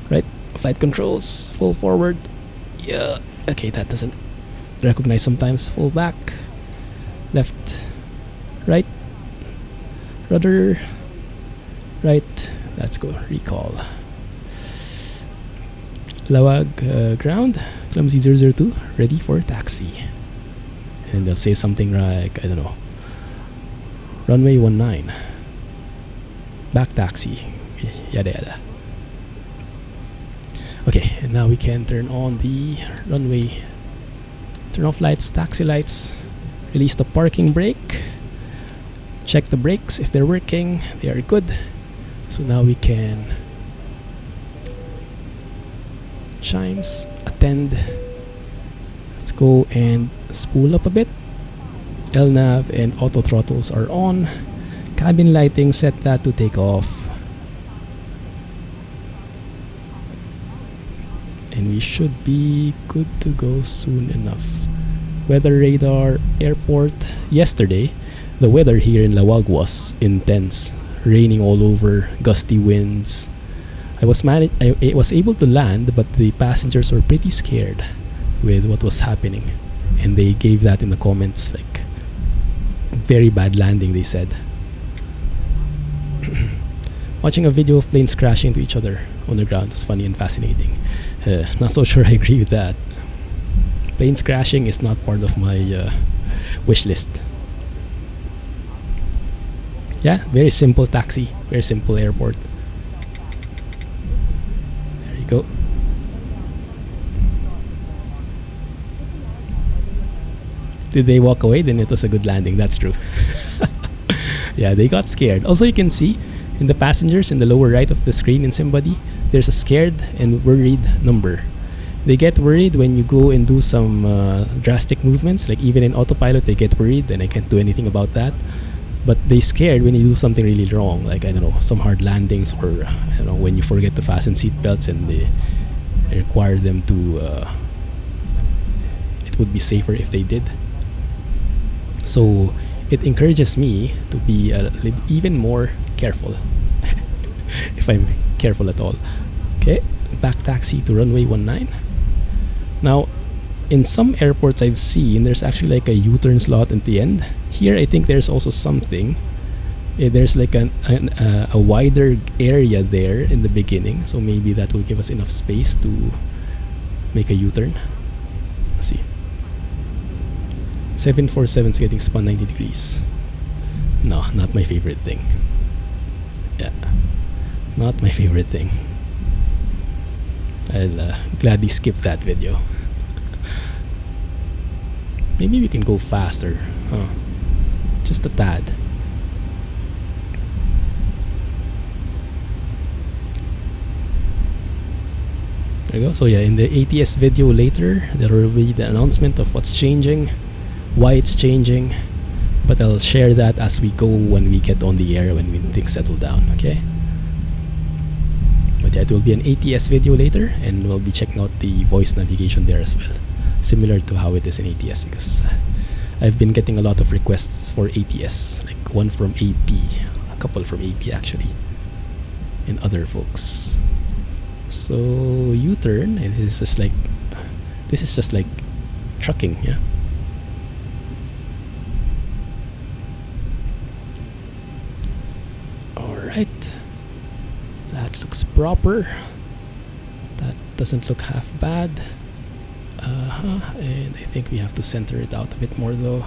Right, flight controls, full forward. Yeah, okay, that doesn't recognize sometimes. Full back, left, right, rudder, right. Let's go recall. Lawag ground, Clumsy 002, ready for taxi. And they'll say something like, I don't know, runway 19, back taxi, yada yada. Okay, and now we can turn on the runway, turn off lights, taxi lights, release the parking brake, check the brakes if they're working. They are good. So now we can chimes, attend. Let's go and spool up a bit. LNAV and auto throttles are on. Cabin lighting, set that to take off. And we should be good to go soon enough. Weather radar, airport. Yesterday, the weather here in Lawag was intense. Raining all over, gusty winds. I was able to land, but the passengers were pretty scared with what was happening, and they gave that in the comments, like very bad landing, they said. Watching a video of planes crashing into each other on the ground is funny and fascinating. Not so sure I agree with that. Planes crashing is not part of my wish list. Yeah, very simple taxi, very simple airport. There you go. Did they walk away? Then it was a good landing. That's true. Yeah, they got scared. Also, you can see in the passengers in the lower right of the screen in SimBuddy, there's a scared and worried number. They get worried when you go and do some drastic movements. Like even in autopilot, they get worried, and I can't do anything about that. But they scared when you do something really wrong, like I don't know, some hard landings, or I don't know, when you forget to fasten seat belts and they require them to. It would be safer if they did. So it encourages me to be even more careful, if I'm careful at all. Okay, back taxi to runway 19. Now, in some airports I've seen, there's actually like a U-turn slot at the end. Here, I think there's also something. There's like a wider area there in the beginning, so maybe that will give us enough space to make a U-turn. Let's see. 747 is getting spun 90 degrees. No, not my favorite thing. Yeah, not my favorite thing. I'll gladly skip that video. Maybe we can go faster, huh? Just a tad. There you go. So yeah, in the ATS video later, there will be the announcement of what's changing, why it's changing, but I'll share that as we go when we get on the air, when things settle down, okay? But yeah, it will be an ATS video later, and we'll be checking out the voice navigation there as well, similar to how it is in ATS, because I've been getting a lot of requests for ATS, like one from AP, a couple from AP actually, and other folks. So U-turn, and this is just like trucking, yeah. All right, that looks proper. That doesn't look half bad. And I think we have to center it out a bit more though.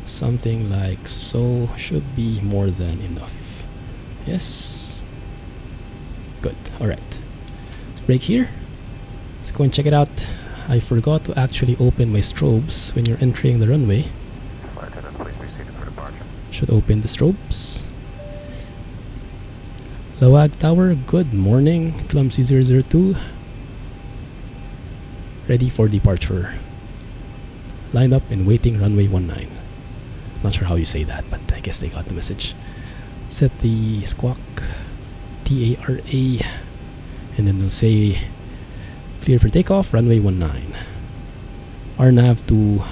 Something like so should be more than enough. Yes. Good. All right. Let's break here. Let's go and check it out. I forgot to actually open my strobes when you're entering the runway. Flight attendants, please be seated for departure. Should open the strobes. Lawag Tower, good morning. Clumsy 002. Ready for departure. Lined up and waiting runway 19. Not sure how you say that, but I guess they got the message. Set the squawk TARA, and then they'll say clear for takeoff, runway 19. RNAV to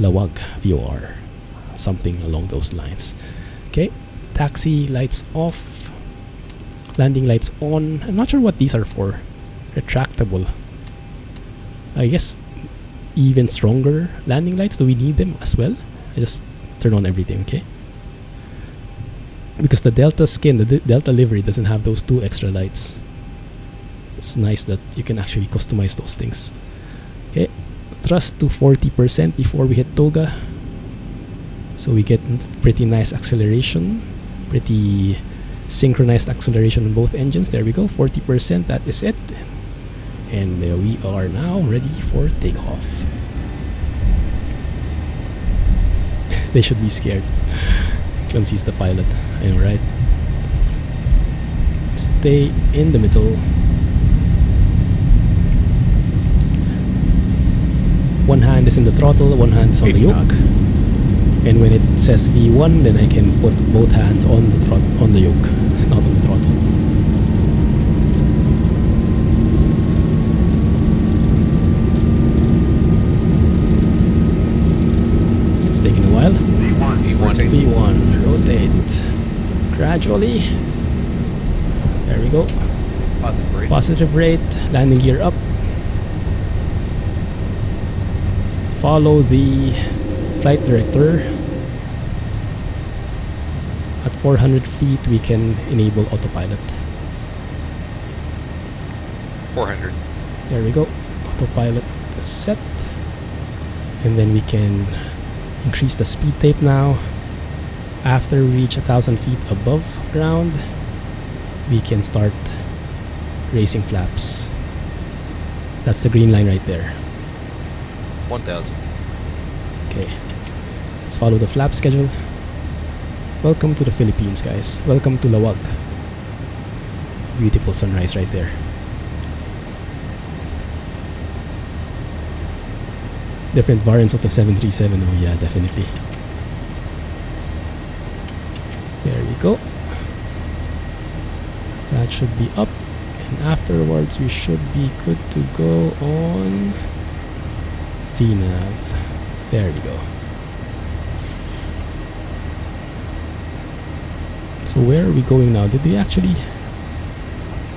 Lawag VOR. Something along those lines. Okay, taxi lights off. Landing lights on. I'm not sure what these are for. Retractable. I guess even stronger landing lights. Do we need them as well? I just turn on everything, okay? Because the Delta skin, the Delta livery doesn't have those two extra lights. It's nice that you can actually customize those things. Okay, thrust to 40% before we hit toga. So we get pretty nice acceleration. Pretty synchronized acceleration on both engines. There we go, 40%, that is it. And we are now ready for takeoff. They should be scared. Clumsy's the pilot, I know, right? Stay in the middle. One hand is in the throttle, one hand is on the yoke. And when it says V1, then I can put both hands on the yoke, not on the throttle. It's taking a while. V1, rotate gradually. There we go. Positive rate. Landing gear up. Follow the flight director. At 400 feet, we can enable autopilot. 400. There we go. Autopilot set. And then we can increase the speed tape now. After we reach 1,000 feet above ground, we can start racing flaps. That's the green line right there. 1,000. Okay, let's follow the flap schedule. Welcome to the Philippines, guys. Welcome to Lawag. Beautiful sunrise right there. Different variants of the 737. Oh yeah, definitely. There we go. That should be up, and afterwards we should be good to go on VNAV. There we go. So where are we going now? Did we actually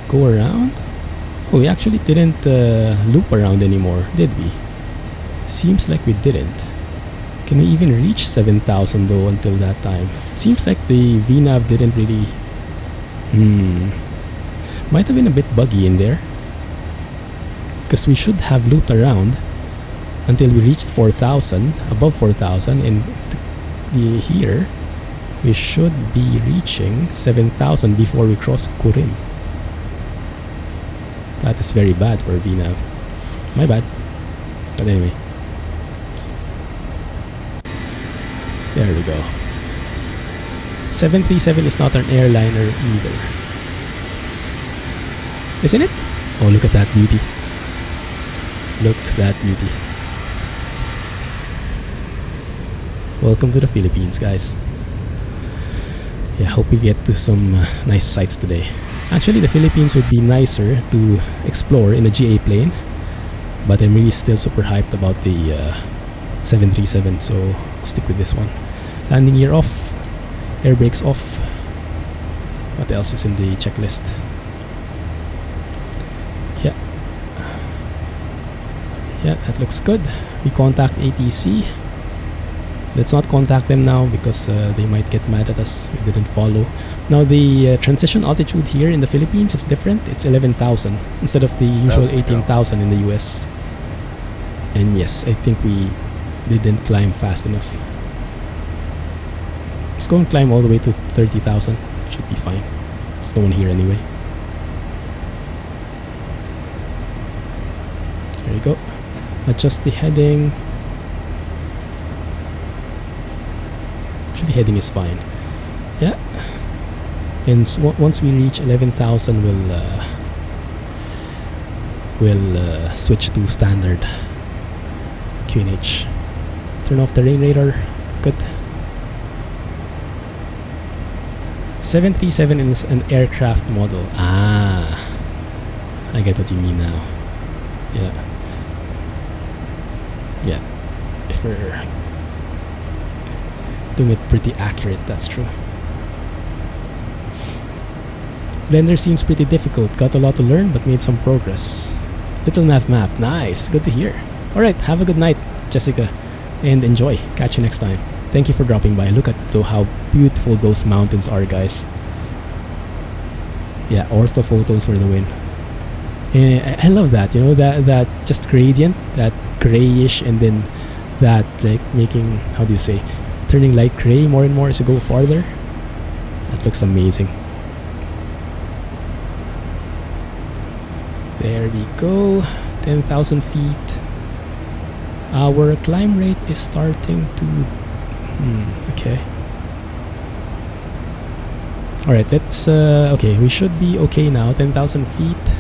go around? Oh, we actually didn't loop around anymore, did we? Seems like we didn't. Can we even reach 7,000 though until that time? It seems like the VNAV didn't really... Might have been a bit buggy in there. Because we should have looped around until we reached 4,000, above 4,000, and here we should be reaching 7,000 before we cross Kurim. That is very bad for VNAV. My bad. But anyway. There we go. 737 is not an airliner either. Isn't it? Oh, look at that beauty. Look at that beauty. Welcome to the Philippines, guys. Yeah, hope we get to some nice sights today. Actually, the Philippines would be nicer to explore in a GA plane, but I'm really still super hyped about the 737, so I'll stick with this one. Landing gear off, air brakes off. What else is in the checklist? Yeah, that looks good. We contact ATC. Let's not contact them now because they might get mad at us. We didn't follow. Now the transition altitude here in the Philippines is different. It's 11,000 instead of the usual 18,000 in the US. And yes, I think we didn't climb fast enough. Let's go and climb all the way to 30,000. Should be fine. There's no one here anyway. There you go. Adjust the heading. Actually, heading is fine. Yeah. And so once we reach 11,000, we'll switch to standard QNH. Turn off the rain radar. Good. 737 is an aircraft model. Ah, I get what you mean now. Yeah. Yeah, if we're doing it pretty accurate, that's true. Blender seems pretty difficult. Got a lot to learn, but made some progress. Little nav map. Nice. Good to hear. Alright, have a good night, Jessica. And enjoy. Catch you next time. Thank you for dropping by. Look at how beautiful those mountains are, guys. Yeah, ortho photos for the win. I love that, you know, that just gradient, that grayish, and then that like making, how do you say, turning light gray more and more as you go farther. That looks amazing. There we go. 10,000 feet. Our climb rate is starting to... okay. Alright, let's... okay, we should be okay now. 10,000 feet.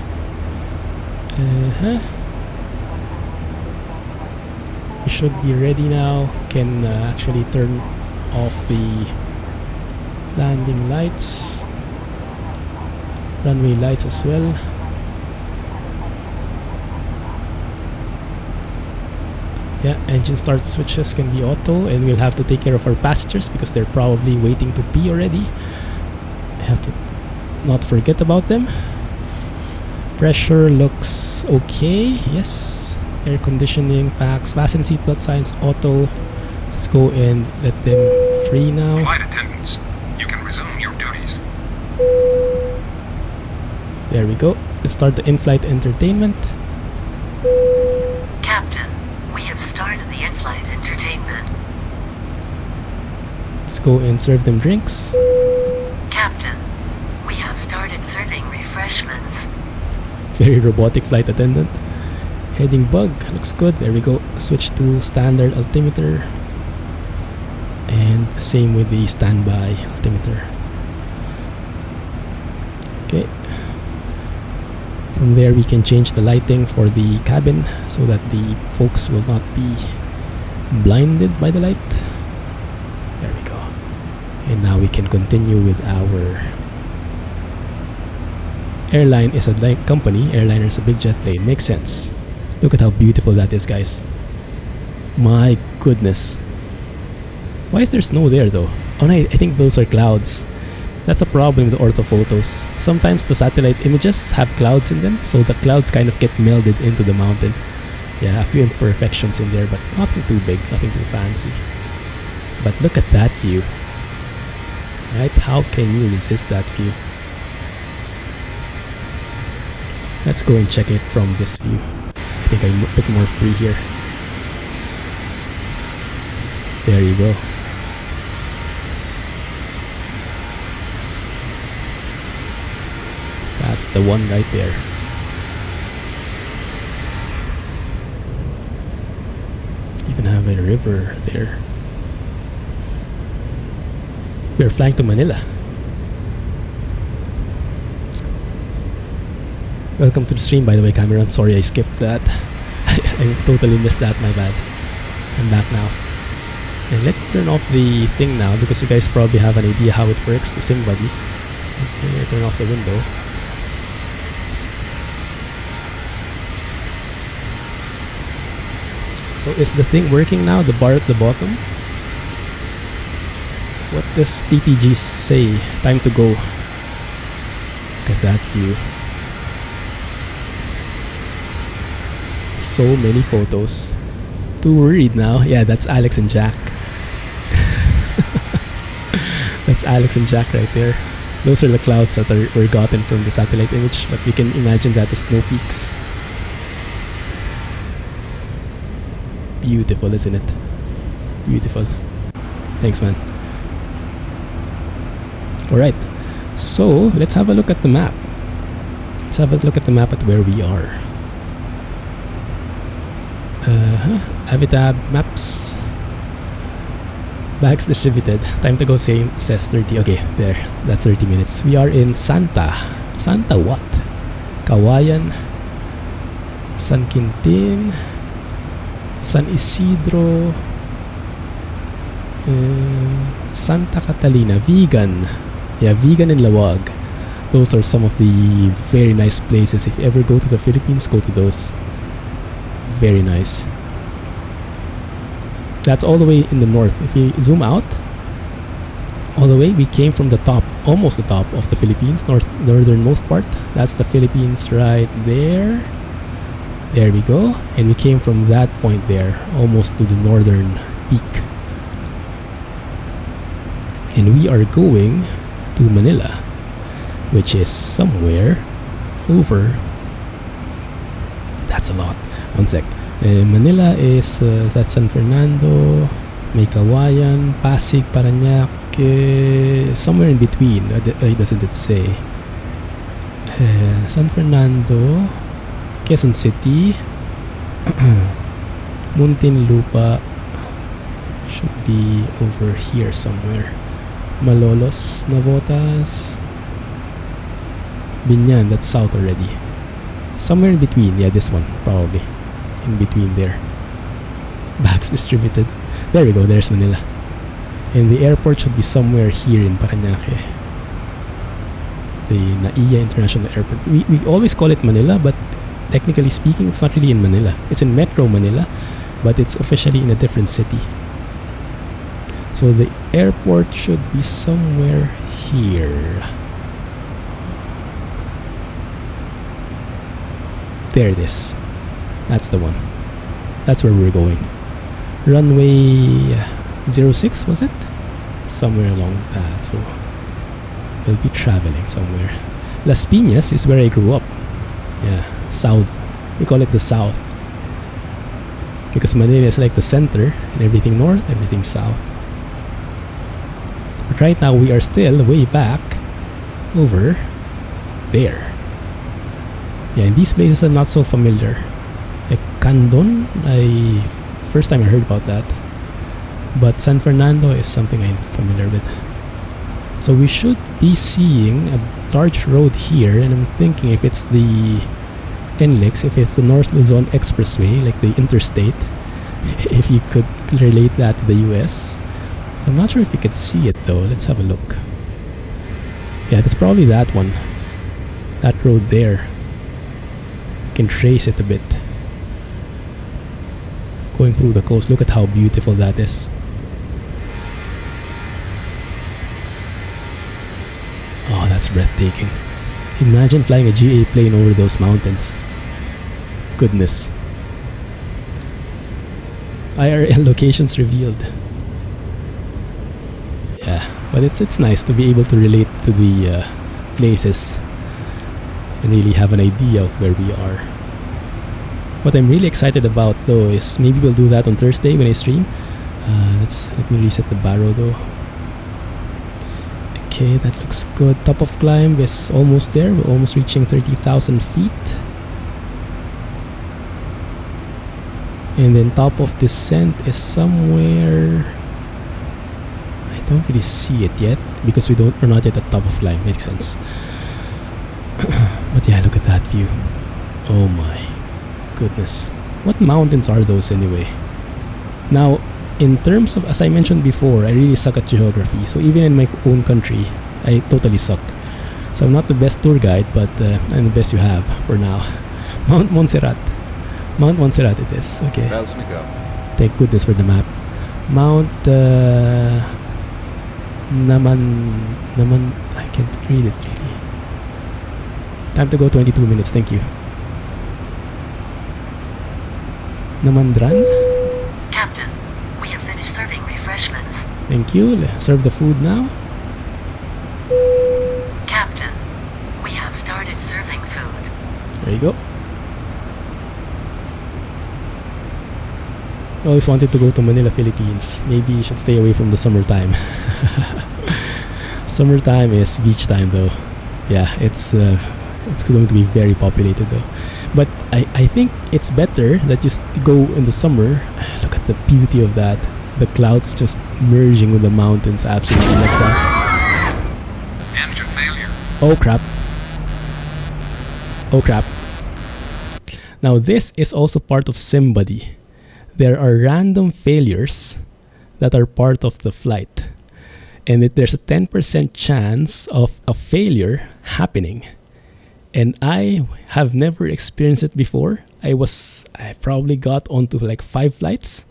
We should be ready now. Can actually turn off the landing lights. Runway lights as well. Yeah, engine start switches can be auto, and we'll have to take care of our passengers because they're probably waiting to pee already. I have to not forget about them. Pressure looks okay. Yes. Air conditioning packs, fasten seatbelt signs, auto. Let's go and let them free now. Flight attendants, you can resume your duties. There we go. Let's start the in-flight entertainment. Captain, we have started the in-flight entertainment. Let's go and serve them drinks. Captain, we have started serving refreshments. Very robotic flight attendant. Heading bug. Looks good. There we go. Switch to standard altimeter. And the same with the standby altimeter. Okay. From there we can change the lighting for the cabin so that the folks will not be blinded by the light. There we go. And now we can continue with our airline is a company, airliner is a big jet plane. Makes sense. Look at how beautiful that is, guys. My goodness. Why is there snow there though? Oh no, I think those are clouds. That's a problem with orthophotos. Sometimes the satellite images have clouds in them, so the clouds kind of get melded into the mountain. Yeah, a few imperfections in there, but nothing too big, nothing too fancy. But look at that view. Right? How can you resist that view? Let's go and check it from this view. I think I'm a bit more free here. There you go. That's the one right there. Even have a river there. We're flying to Manila. Welcome to the stream, by the way, Cameron. Sorry I skipped that. I totally missed that, my bad. I'm back now. And let's turn off the thing now, because you guys probably have an idea how it works, the SimBuddy. Okay, turn off the window. So is the thing working now, the bar at the bottom? What does TTG say? Time to go. Look at that view. So many photos. Too worried now. Yeah, that's Alex and Jack. That's Alex and Jack right there. Those are the clouds that were gotten from the satellite image, but you can imagine that as snow peaks. Beautiful, isn't it? Beautiful. Thanks, man. Alright, so let's have a look at the map. Let's have a look at the map at where we are. Avitab maps. Bags distributed. Time to go, same says 30. Okay, there. That's 30 minutes. We are in Santa. Santa what? Kawayan. San Quintin. San Isidro. Santa Catalina. Vegan. Yeah, Vegan and Lawag. Those are some of the very nice places. If you ever go to the Philippines, go to those. Very nice. That's all the way in the north. If you zoom out, all the way, we came from the top, almost the top of the Philippines, northernmost part. That's the Philippines right there. There we go. And we came from that point there, almost to the northern peak. And we are going to Manila, which is somewhere over. That's a lot. One sec. Manila is that's San Fernando, may Kawayan, Pasig, Parañaque, somewhere in between. Doesn't it say? San Fernando, Quezon City, Muntinlupa should be over here somewhere. Malolos, Navotas, Binyan, that's south already. Somewhere in between, yeah, this one, probably. In between there. Bags distributed. There we go, there's Manila. And the airport should be somewhere here in Parañaque. The Naiya International Airport. We always call it Manila, but technically speaking, it's not really in Manila. It's in Metro Manila, but it's officially in a different city. So the airport should be somewhere here. There it is. That's the one. That's where we're going. Runway 06, was it? Somewhere along that. So we'll be traveling somewhere. Las Piñas is where I grew up. Yeah, south. We call it the south. Because Manila is like the center, and everything north, everything south. But right now we are still way back over there. Yeah, and these places are not so familiar. Like Candon, first time I heard about that. But San Fernando is something I'm familiar with. So we should be seeing a large road here, and I'm thinking if it's the NLEX, if it's the North Luzon Expressway, like the interstate, if you could relate that to the US. I'm not sure if you could see it though. Let's have a look. Yeah, that's probably that one. That road there. You can trace it a bit. Going through the coast. Look at how beautiful that is. That's breathtaking. Imagine flying a GA plane over those mountains. Goodness. IRL locations revealed. Yeah, but it's nice to be able to relate to the places and really have an idea of where we are. What I'm really excited about though is maybe we'll do that on Thursday when I stream. Let me reset the barrow though. Okay, that looks good. Top of climb is almost there. We're almost reaching 30,000 feet. And then top of descent is somewhere. I don't really see it yet because we're not yet at top of climb. Makes sense. But yeah, look at that view. Oh my goodness. What mountains are those anyway? Now, in terms of, as I mentioned before, I really suck at geography. So even in my own country, I totally suck. So I'm not the best tour guide, but I'm the best you have for now. Mount Montserrat. Mount Montserrat it is. Okay. That's me go. Thank goodness for the map. Mount Naman. I can't read it really. Time to go. 22 minutes. Thank you. Namandran. Captain, we have finished serving refreshments. Thank you. Serve the food now. Captain, we have started serving food. There you go. I always wanted to go to Manila, Philippines. Maybe you should stay away from the summertime. Summertime is beach time though. Yeah, it's going to be very populated though. But I think it's better that you go in the summer. Look at the beauty of that. The clouds just merging with the mountains. Absolutely love that. Engine failure. Oh crap. Oh crap. Now this is also part of SimBuddy. There are random failures that are part of the flight. And there's a 10% chance of a failure happening. And I have never experienced it before. I probably got onto like 5 flights.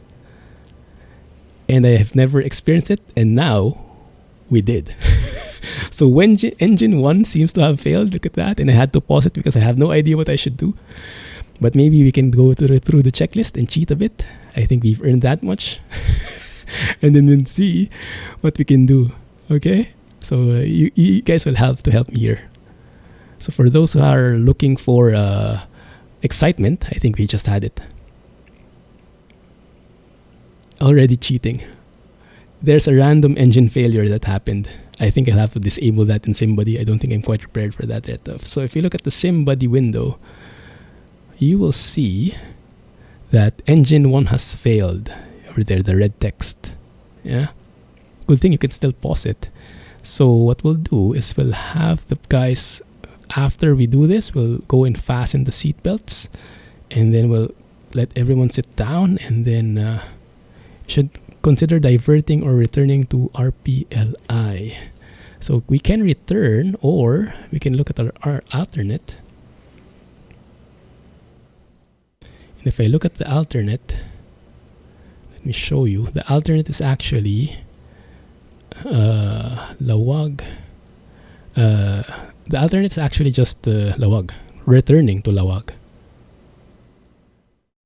And I have never experienced it. And now we did. So when engine 1 seems to have failed, look at that. And I had to pause it because I have no idea what I should do. But maybe we can go through the checklist and cheat a bit. I think we've earned that much. And then see what we can do. Okay? So you guys will have to help me here. So for those who are looking for excitement, I think we just had it. Already cheating. There's a random engine failure that happened. I think I'll have to disable that in SimBuddy. I don't think I'm quite prepared for that yet. So if you look at the SimBuddy window, you will see that engine 1 has failed. Over there, the red text. Yeah. Good thing you can still pause it. So what we'll do is we'll have the guys, after we do this, we'll go and fasten the seat belts. And then we'll let everyone sit down. And then you should consider diverting or returning to RPLI. So we can return, or we can look at our alternate. And if I look at the alternate, let me show you. The alternate is actually Lawag. The alternate is actually just Lawag, returning to Lawag.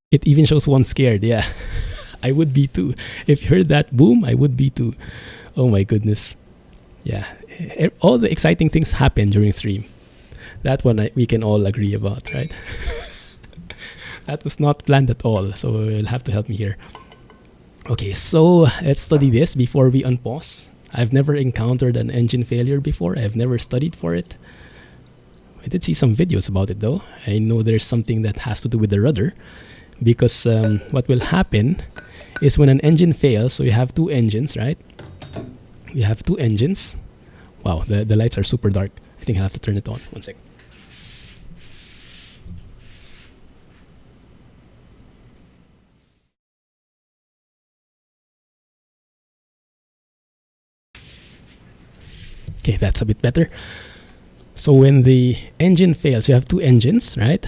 It even shows one scared. Yeah, I would be too. If you heard that boom, I would be too. Oh my goodness. Yeah, all the exciting things happen during stream. That one we can all agree about, right? That was not planned at all, so you'll have to help me here. Okay, so let's study this before we unpause. I've never encountered an engine failure before. I've never studied for it. I did see some videos about it though. I know there's something that has to do with the rudder, because what will happen is when an engine fails, so you have 2 engines, right? You have 2 engines. Wow, the lights are super dark. I think I'll have to turn it on. One sec. Okay, that's a bit better. So when the engine fails, you have 2 engines, right?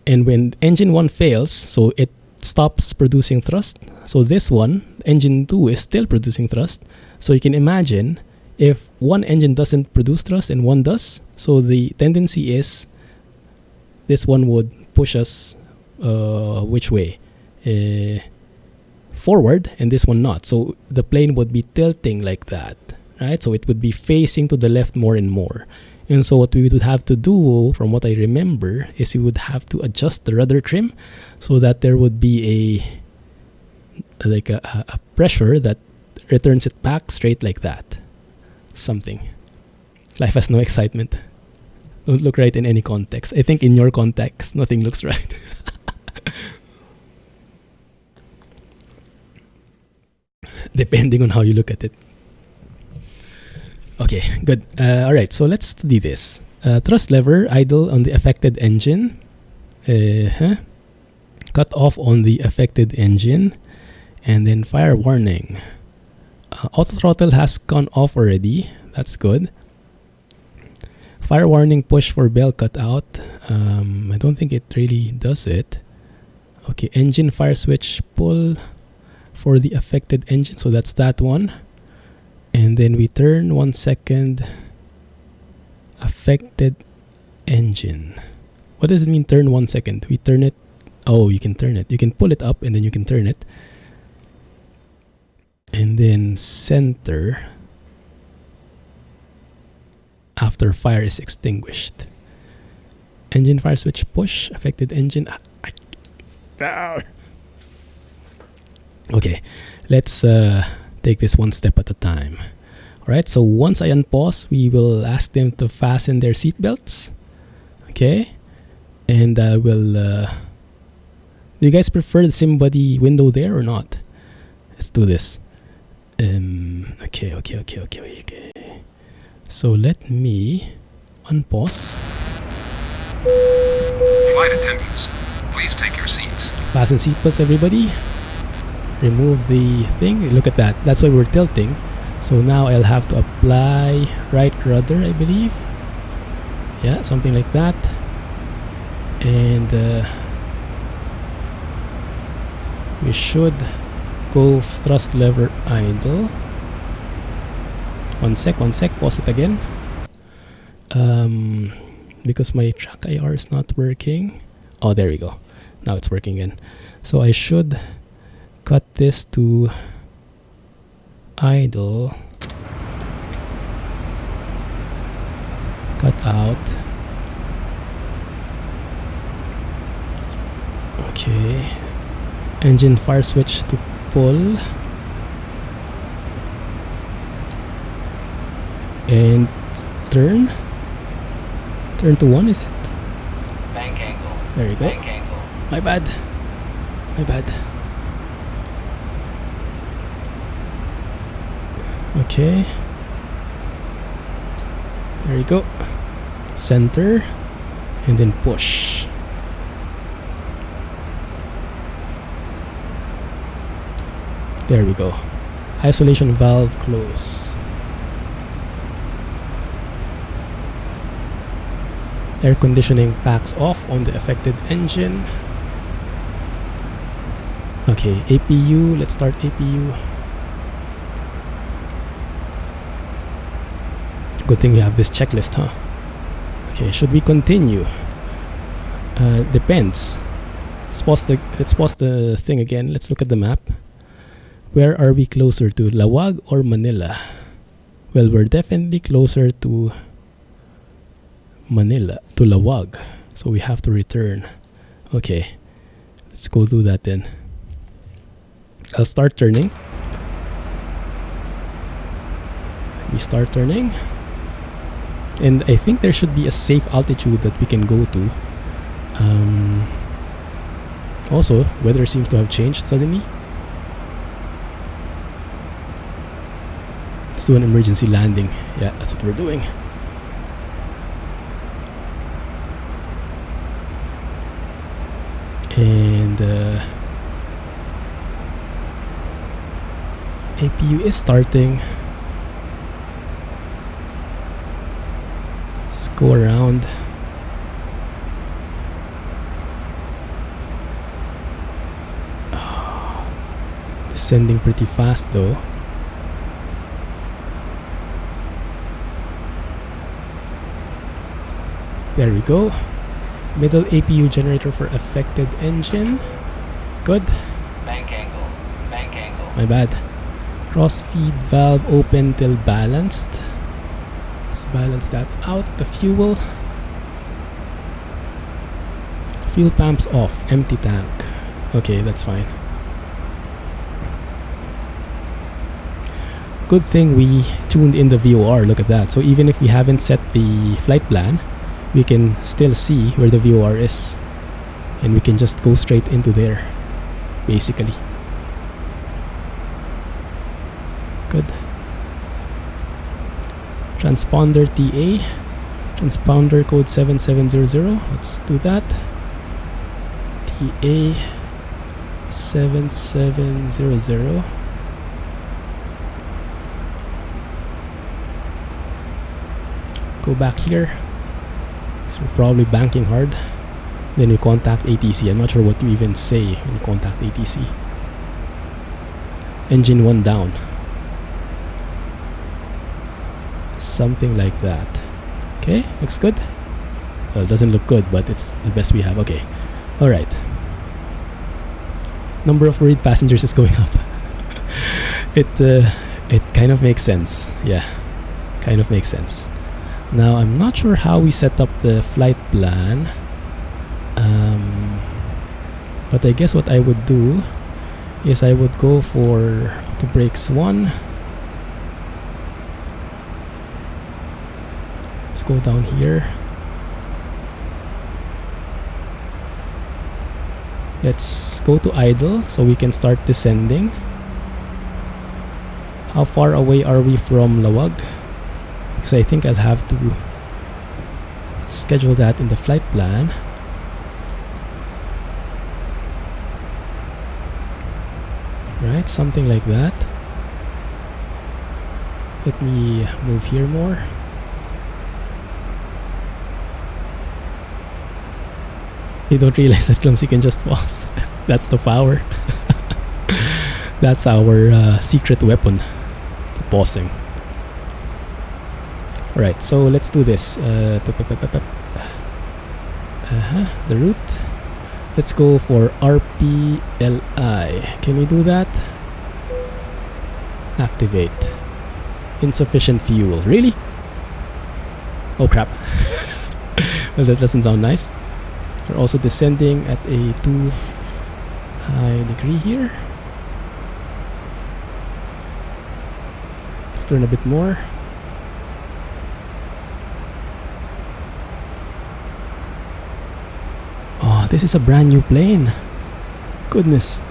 And when engine 1 fails, so it stops producing thrust. So this one, engine 2, is still producing thrust. So you can imagine if one engine doesn't produce thrust and one does, so the tendency is this one would push us which way? Forward, and this one not. So the plane would be tilting like that, right? So it would be facing to the left more and more. And so what we would have to do, from what I remember, is we would have to adjust the rudder trim so that there would be a pressure that returns it back straight like that. Something. Life has no excitement. Don't look right in any context. I think in your context, nothing looks right. Depending on how you look at it. Okay, good. Alright, so let's study this. Thrust lever idle on the affected engine. Cut off on the affected engine. And then fire warning. Auto throttle has gone off already. That's good. Fire warning push for bell cut out. I don't think it really does it. Okay, engine fire switch pull for the affected engine. So that's that one. And then we turn 1 second. Affected engine. What does it mean turn 1 second? We turn it. Oh, you can turn it. You can pull it up and then you can turn it. And then center after fire is extinguished. Engine fire switch push. Affected engine. Okay, let's take this one step at a time. Alright, so once I unpause, we will ask them to fasten their seatbelts. Okay, and I will. Do you guys prefer the SimBuddy window there or not? Let's do this. Okay. So let me unpause. Flight attendants, please take your seats. Fasten seatbelts, everybody. Remove the thing. Look at that. That's why we're tilting. So now I'll have to apply right rudder, I believe. Yeah, something like that. And we should go thrust lever idle. One sec, pause it again. Because my track IR is not working. Oh, there we go. Now it's working again. So I should cut this to idle. Cut out. Okay. Engine fire switch to pull. And turn. Turn to 1, is it? Bank angle. There you go. Bank angle. My bad. Okay. There you go. Center. And then push. There we go. Isolation valve close. Air conditioning packs off on the affected engine. Okay, APU. Let's start APU. Good thing we have this checklist, huh? Okay, should we continue? Depends. Let's pause the thing again. Let's look at the map. Where are we closer to, Lawag or Manila? Well, we're definitely closer to Manila, to Lawag. So we have to return. Okay, let's go do that then. I'll start turning. We start turning. And I think there should be a safe altitude that we can go to. Also, weather seems to have changed suddenly. Let's do an emergency landing. Yeah, that's what we're doing. And APU is starting. Let's go around. Descending pretty fast though. There we go. Middle APU generator for affected engine. Good. Bank angle. Bank angle. My bad. Cross-feed valve open till balanced. Let's balance that out. The fuel. Fuel pumps off. Empty tank. Okay, that's fine. Good thing we tuned in the VOR. Look at that. So even if we haven't set the flight plan, we can still see where the VOR is. And we can just go straight into there, basically. Good. Transponder TA. Transponder code 7700. Let's do that. TA 7700. Go back here. So we're probably banking hard. Then we contact ATC. I'm not sure what you even say when you contact ATC. Engine 1 down. Something like that. Okay, looks good. Well, it doesn't look good, but it's the best we have. Okay. Alright. Number of worried passengers is going up. It kind of makes sense. Yeah. Kind of makes sense. Now, I'm not sure how we set up the flight plan. But I guess what I would do is I would go for auto brakes 1. Let's go down here. Let's go to idle so we can start descending. How far away are we from Lawag? Because I think I'll have to schedule that in the flight plan. Right, something like that. Let me move here more. You don't realize that Clumsy can just pause. That's the power. That's our secret weapon. The pausing. Alright, so let's do this. The route. Let's go for RPLI. Can we do that? Activate. Insufficient fuel. Really? Oh crap. Well, that doesn't sound nice. We're also descending at a too high degree here. Let's turn a bit more. Oh, this is a brand new plane. Goodness.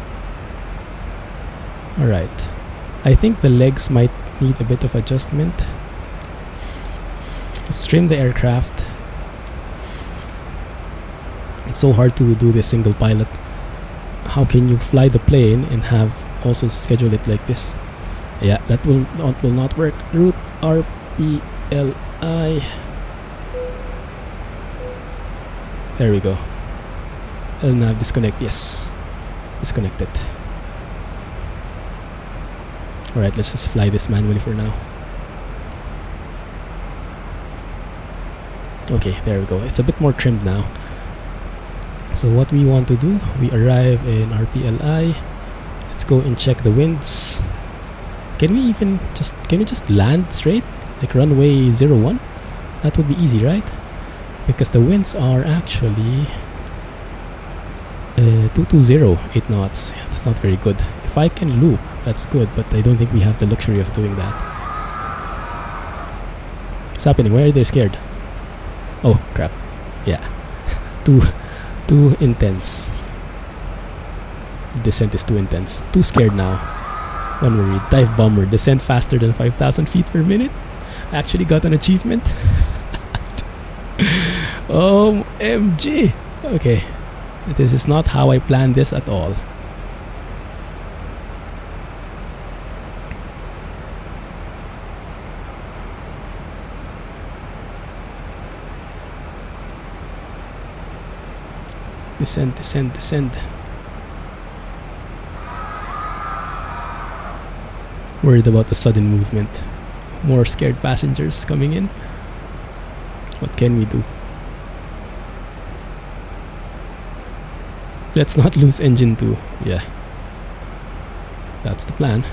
Alright. I think the legs might need a bit of adjustment. Let's trim the aircraft. It's so hard to do this single pilot. How can you fly the plane and have also schedule it like this? Yeah, that will not work. Route RPLI. There we go. LNAV disconnect. Yes, disconnected. Alright, let's just fly this manually for now. Okay, there we go. It's a bit more trimmed now. So what we want to do, we arrive in RPLI. Let's go and check the winds. Can we just land straight? Like runway 01? That would be easy, right? Because the winds are actually 220, 8 knots. Yeah, that's not very good. If I can loop, that's good, but I don't think we have the luxury of doing that. What's happening? Why are they scared? Oh, crap. Yeah. Too intense. Descent is too intense. Too scared now. One worried. Dive bomber. Descent faster than 5,000 feet per minute. Actually got an achievement. OMG. Okay. This is not how I planned this at all. Descend, descend, descend. Worried about the sudden movement. More scared passengers coming in. What can we do? Let's not lose engine 2. Yeah. That's the plan.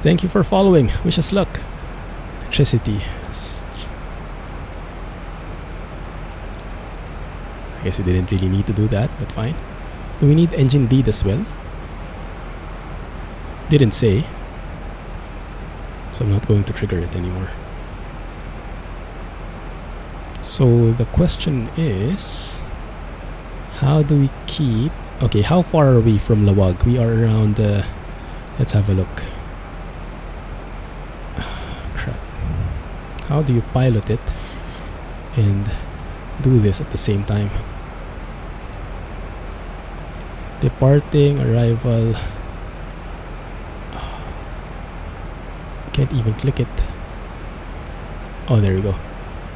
Thank you for following. Wish us luck. Electricity. I guess we didn't really need to do that, but fine. Do we need engine bleed as well? Didn't say. So I'm not going to trigger it anymore. So the question is, how do we keep... Okay, how far are we from Lawag? We are around... let's have a look. Crap. How do you pilot it and do this at the same time? Departing, arrival... Can't even click it. Oh, there we go.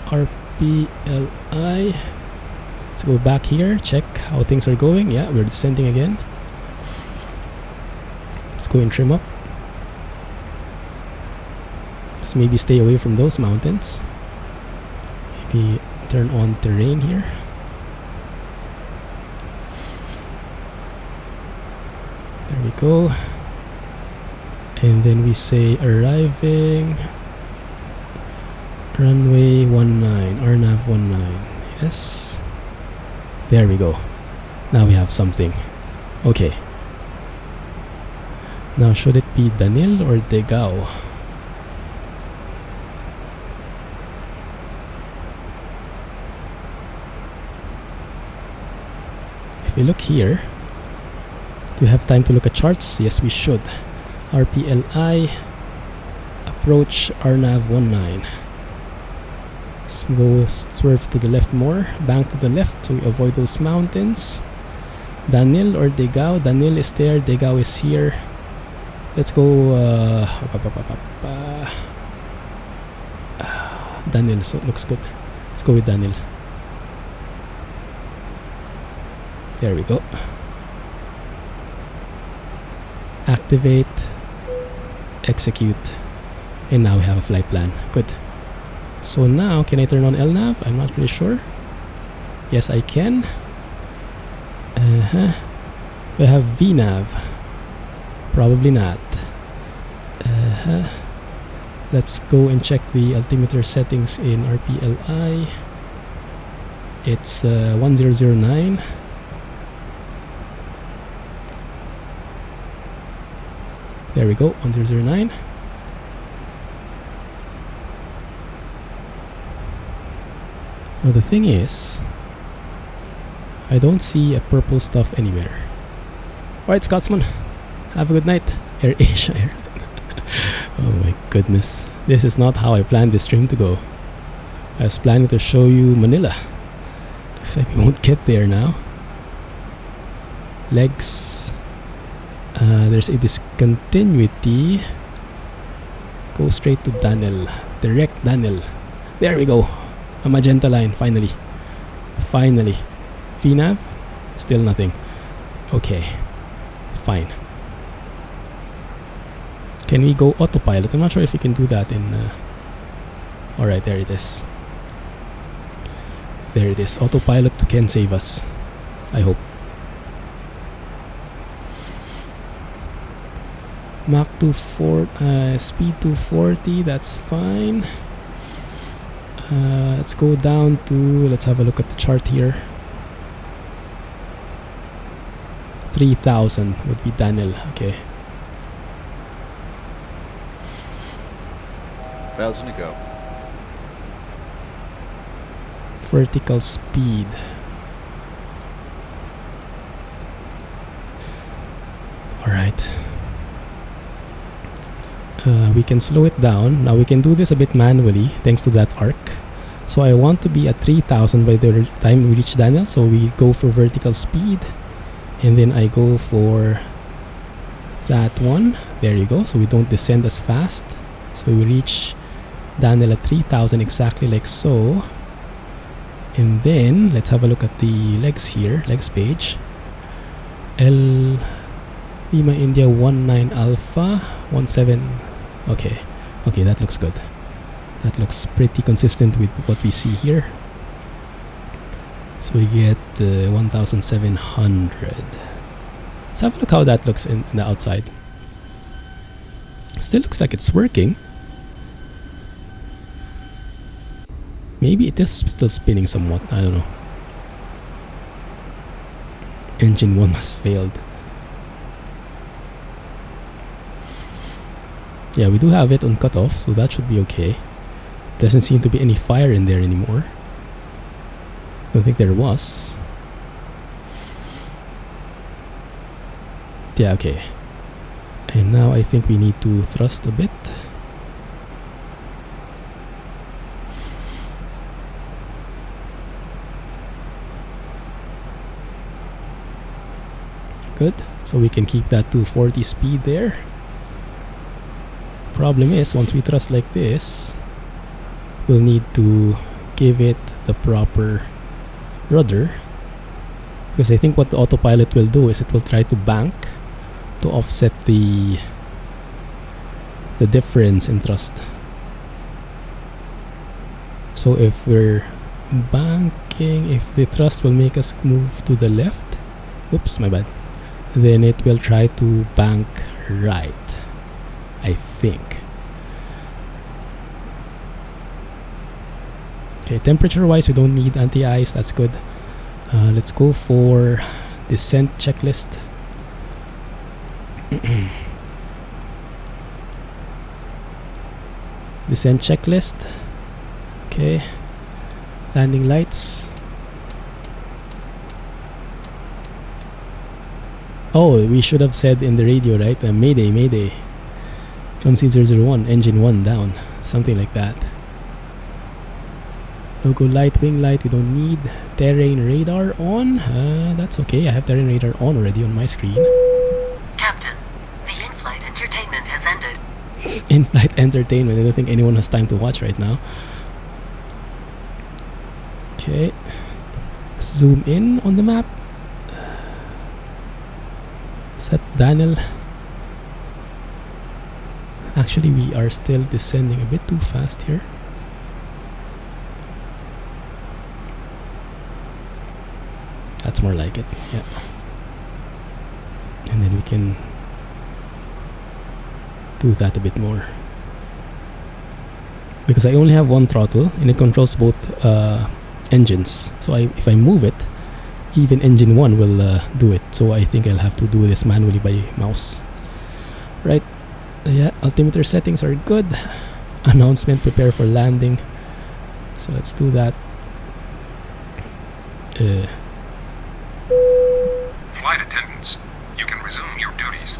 RPLI. Let's go back here, check how things are going. Yeah, we're descending again. Let's go and trim up. Let's maybe stay away from those mountains. Maybe turn on terrain here. There we go. And then we say arriving runway 19, RNAV 19. Yes. There we go. Now we have something. Okay. Now should it be Danil or Degao? If we look here, do we have time to look at charts? Yes, we should. RPLI, approach RNAV 19. Let's go swerve to the left more, bank to the left so we avoid those mountains. Danil or Degao? Danil is there, Degao is here. Let's go Danil, so it looks good. Let's go with Danil. There we go. Activate, execute, and now we have a flight plan. Good. So now, can I turn on LNAV? I'm not really sure. Yes, I can. Do I have VNAV? Probably not. Let's go and check the altimeter settings in RPLI. It's 1009. There we go, 1009. Now the thing is, I don't see a purple stuff anywhere. Alright, Scotsman, have a good night. AirAsia Airline. Oh my goodness, this is not how I planned this stream to go. I was planning to show you Manila. Looks like we won't get there now. Legs. There's a discontinuity. Go straight to Danil. Direct Danil. There we go. A magenta line, finally. Finally. VNAV? Still nothing. Okay. Fine. Can we go autopilot? I'm not sure if we can do that in... Alright, there it is. There it is. Autopilot can save us. I hope. Mach 240, speed 240, that's fine. Let's go down to, let's have a look at the chart here. 3000 would be Danil, okay. 1,000 to go. Vertical speed. Alright. We can slow it down. Now we can do this a bit manually thanks to that arc. So I want to be at 3000 by the time we reach Danil. So we go for vertical speed. And then I go for that one. There you go. So we don't descend as fast. So we reach Danil at 3000 exactly like so. And then let's have a look at the legs here. Legs page. Lima India 19 Alpha 17. Okay, okay, that looks good. That looks pretty consistent with what we see here. So we get 1,700. Let's have a look how that looks in the outside. Still looks like it's working. Maybe it is still spinning somewhat, I don't know. Engine 1 has failed. Yeah, we do have it on cutoff, so that should be okay. Doesn't seem to be any fire in there anymore. I don't think there was. Yeah, okay. And now I think we need to thrust a bit. Good. So we can keep that 240 speed there. Problem is, once we thrust like this, we'll need to give it the proper rudder, because I think what the autopilot will do is it will try to bank to offset the difference in thrust. So if we're banking, if the thrust will make us move to the left, oops, my bad, then it will try to bank right, I think. Okay, temperature wise we don't need anti-ice, that's good. Let's go for descent checklist. Descent checklist. Okay, landing lights. Oh, we should have said in the radio, right? Mayday, mayday. Clumsy 001, engine 1 down. Something like that. Logo light, wing light, we don't need. Terrain radar on. That's okay, I have terrain radar on already on my screen. Captain, the in-flight entertainment has ended. In-flight entertainment, I don't think anyone has time to watch right now. Okay. Let's zoom in on the map. Set Daniel. Actually, we are still descending a bit too fast here. That's more like it, yeah. And then we can do that a bit more. Because I only have one throttle and it controls both engines. So if I move it, even engine 1 will do it. So I think I'll have to do this manually by mouse. Right. Yeah, altimeter settings are good. Announcement, prepare for landing. So let's do that. Flight attendants, you can resume your duties.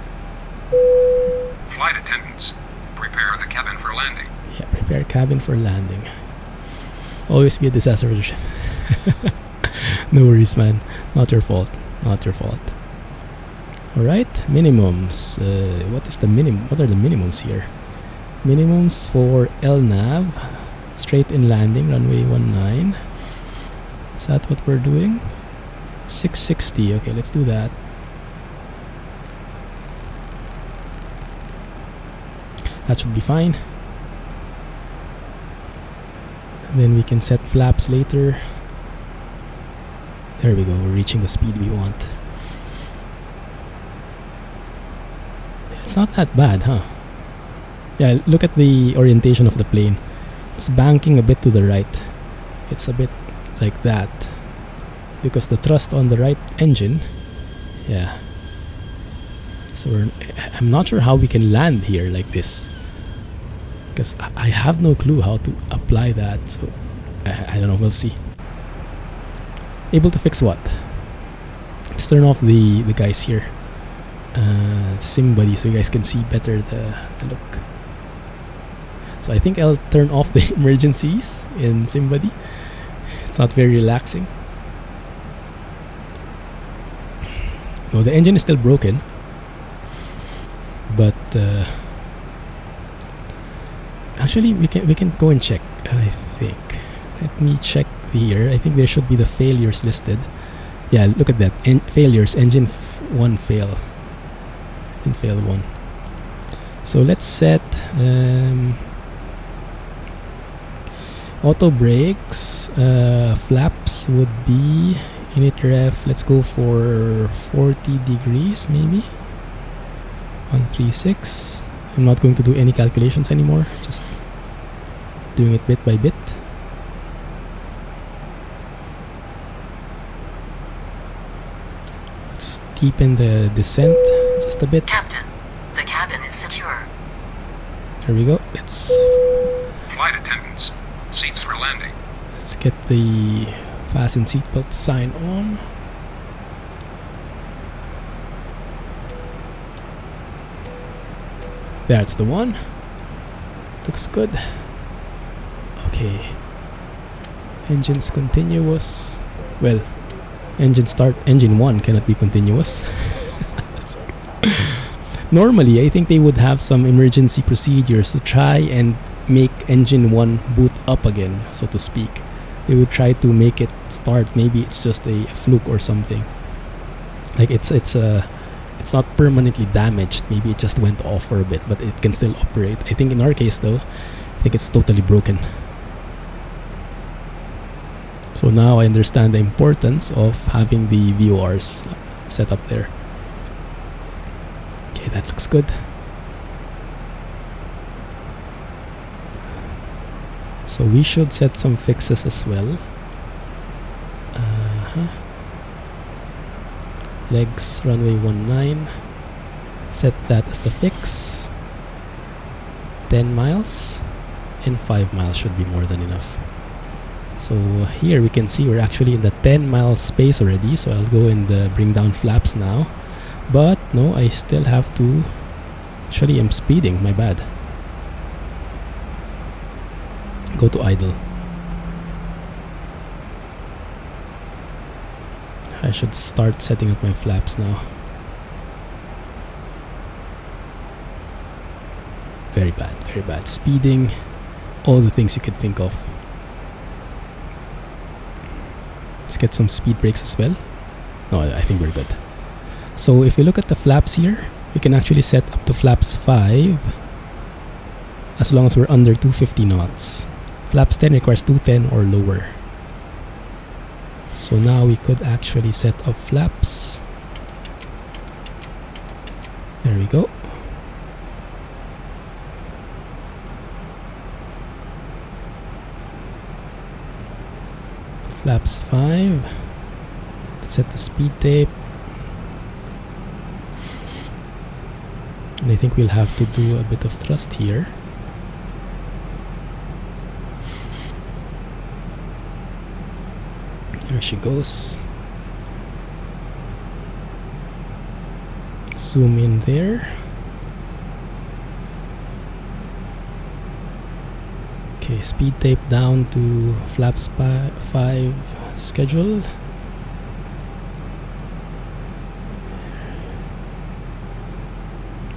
Flight attendants, prepare the cabin for landing. Yeah, prepare cabin for landing. Always be a disaster solution. No worries, man. Not your fault. Not your fault. Alright, minimums. What is the minimum? What are the minimums here? Minimums for LNAV. Straight in landing, runway 19. Is that what we're doing? 660. Okay, let's do that. That should be fine. And then we can set flaps later. There we go, we're reaching the speed we want. It's not that bad, huh? Yeah, look at the orientation of the plane. It's banking a bit to the right. It's a bit like that. Because the thrust on the right engine, yeah. So I'm not sure how we can land here like this. Because I have no clue how to apply that. So I don't know, we'll see. Able to fix what? Let's turn off the guys here. SimBuddy, so you guys can see better the look. So I think I'll turn off the emergencies in SimBuddy. It's not very relaxing. No, the engine is still broken. But actually we can go and check, I think. Let me check here. I think there should be the failures listed. Yeah, look at that. Failures. Engine 1 fail. Engine fail 1. So let's set Auto brakes, flaps would be init ref. Let's go for 40 degrees maybe. 136. I'm not going to do any calculations anymore, just doing it bit by bit. Let's deepen the descent just a bit. Captain, the cabin is secure. There we go. Let's Flight attendants, seats for landing. get the fasten seatbelt sign on. That's the one. Looks good. Okay. Engine's continuous. Well, engine start. Engine 1 cannot be continuous. Normally, I think they would have some emergency procedures to try and make engine 1 boot up again, so to speak. They would try to make it start. Maybe it's just a fluke or something. Like it's not permanently damaged. Maybe it just went off for a bit, but it can still operate. I think in our case though, I think it's totally broken. So now I understand the importance of having the VORs set up there. Okay, that looks good. So we should set some fixes as well. Legs, runway 19. Set that as the fix. 10 miles and 5 miles should be more than enough. So here we can see we're actually in the 10-mile space already. So I'll go and bring down flaps now. But no, I still have to... Actually, I'm speeding. My bad. Go to idle. I should start setting up my flaps now. Very bad, very bad. Speeding, all the things you could think of. Let's get some speed brakes as well. No, I think we're good. So if we look at the flaps here, we can actually set up to flaps 5 as long as we're under 250 knots. Flaps 10 requires 210 or lower. So now we could actually set up flaps. There we go. Flaps 5. Let's set the speed tape. And I think we'll have to do a bit of thrust here. There she goes. Zoom in there. Okay, speed tape down to flaps 5 schedule.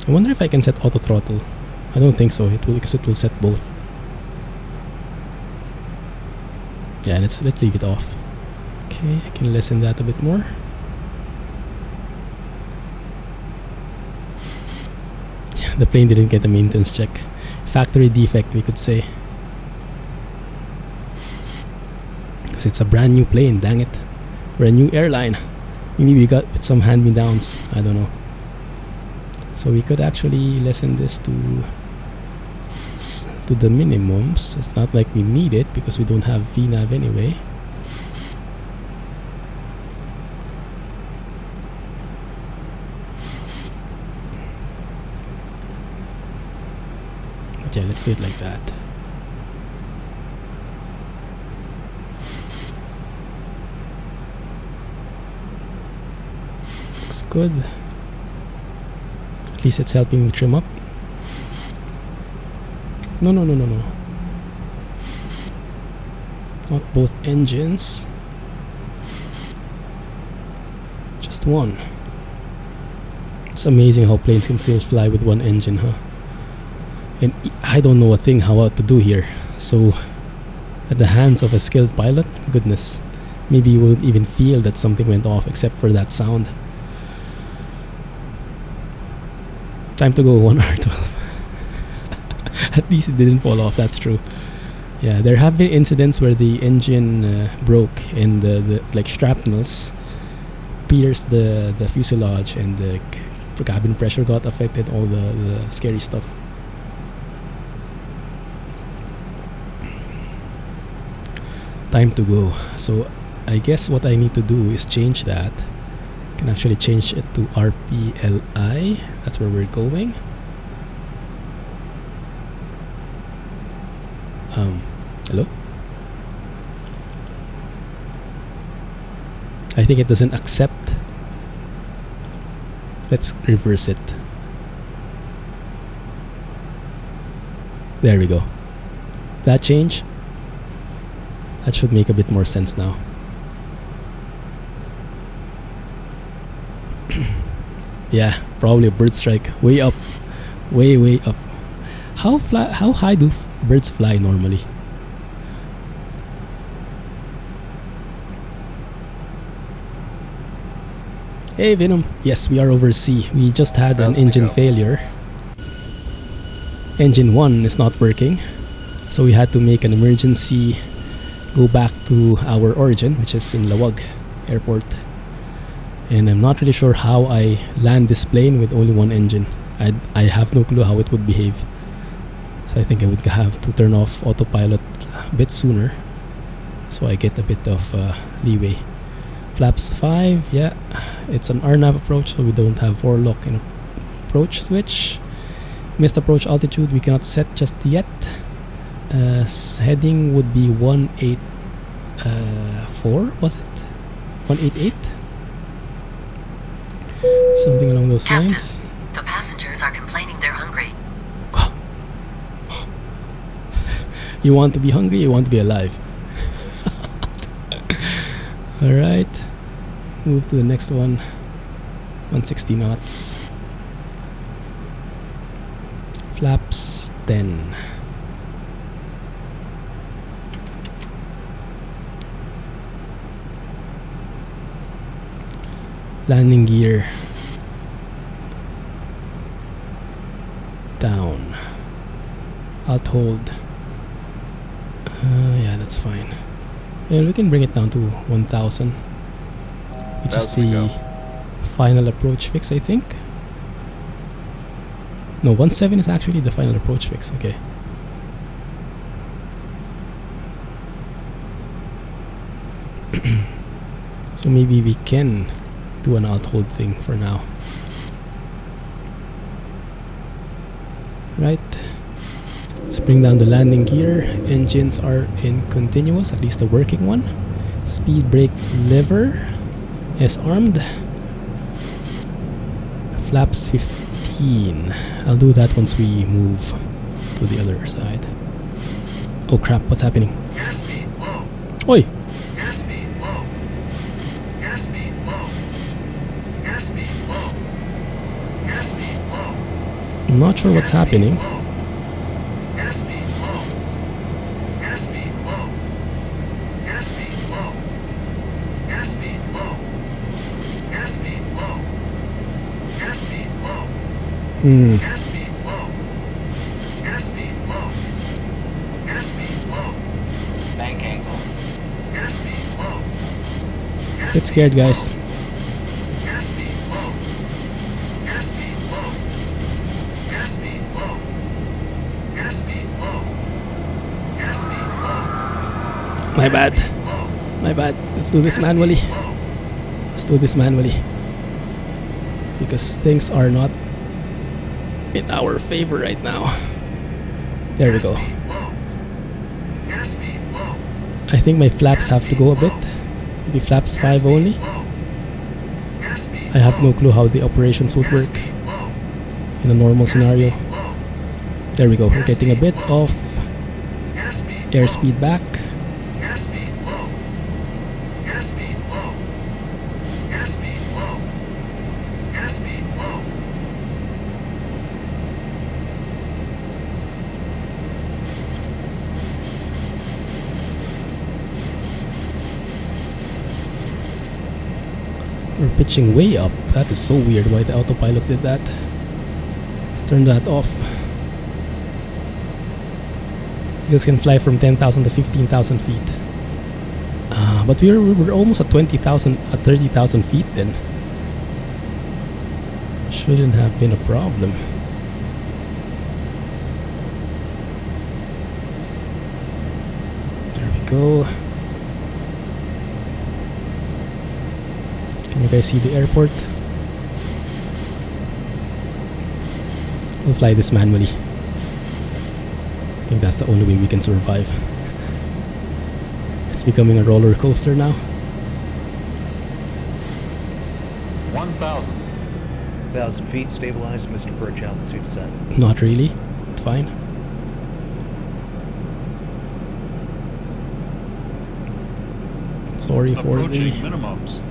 I wonder if I can set auto throttle. I don't think so. It will, because it will set both. Yeah, let's leave it off. Okay, I can lessen that a bit more. Yeah, the plane didn't get a maintenance check. Factory defect, we could say. Because it's a brand new plane, dang it. We're a new airline. Maybe we got with some hand-me-downs. I don't know. So we could actually lessen this to the minimums. It's not like we need it because we don't have VNAV anyway. But yeah, let's do it like that. Looks good. At least it's helping me trim up. No. Not both engines. Just one. It's amazing how planes can still fly with one engine, huh? And I don't know a thing how to do here. So, at the hands of a skilled pilot, goodness, maybe you wouldn't even feel that something went off except for that sound. Time to go 1 hour 12. At least it didn't fall off, that's true. Yeah, there have been incidents where the engine broke and the like shrapnels pierced the fuselage and the cabin pressure got affected, all the scary stuff. Time to go. So I guess what I need to do is change that. Can actually change it to RPLI. That's where we're going. Hello? I think it doesn't accept. Let's reverse it. There we go. That change? That should make a bit more sense now. Yeah, probably a bird strike. Way up. Way up. How high do birds fly normally? Hey Venom. Yes, we are over sea. We just had an engine failure. Engine 1 is not working. So we had to make an emergency go back to our origin, which is in Lawag Airport. And I'm not really sure how I land this plane with only one engine. I have no clue how it would behave. So I think I would have to turn off autopilot a bit sooner, so I get a bit of leeway. Flaps 5, yeah, it's an RNAV approach, so we don't have forelock and approach switch. Missed approach altitude we cannot set just yet. Heading would be 184, was it? 188? Something along those Captain, lines. the passengers are complaining they're hungry. You want to be hungry, you want to be alive. Alright, move to the next one. 160 knots. Flaps 10. Landing gear down. Alt hold. Yeah, that's fine. Yeah, we can bring it down to 1000, which is the final approach fix, I think. No, 17 is actually the final approach fix. Okay. So maybe we can do an alt hold thing for now. Right. Let's bring down the landing gear. Engines are in continuous, at least the working one. Speed brake lever is armed. Flaps 15. I'll do that once we move to the other side. Oh crap, what's happening? Airspeed low. Oi! Airspeed low. Airspeed low. Airspeed low. Airspeed low. I'm not sure what's happening. Airspeed low. Airspeed low. Airspeed low. Airspeed low. Airspeed low. Airspeed low. Airspeed low. Airspeed low. Airspeed low. Bank angle. Airspeed low. Get scared, guys. Airspeed low. Airspeed low. Airspeed low. Airspeed low. Airspeed low. My bad. My bad. Let's do this manually. Let's do this manually. Because things are not in our favor right now. There we go. Airspeed low. I think my flaps have to go a bit. Maybe flaps 5 only. Airspeed I have no clue how the operations would work low. in a normal scenario. Low. There we go. We're getting a bit of Airspeed airspeed back. Airspeed low. Airspeed low. Airspeed low. Airspeed low. We're pitching way up. That is so weird why the autopilot did that. Let's turn that off. Eagles can fly from 10,000 to 15,000 feet. But we're almost at 20,000, at 30,000 feet then. Shouldn't have been a problem. There we go. Can you guys see the airport? We'll fly this manually. I think that's the only way we can survive. It's becoming a roller coaster now. 1,000. 1,000 feet, stabilized, Mr. Perch, altitude set. Not really. It's fine. Sorry for the Approaching minimums.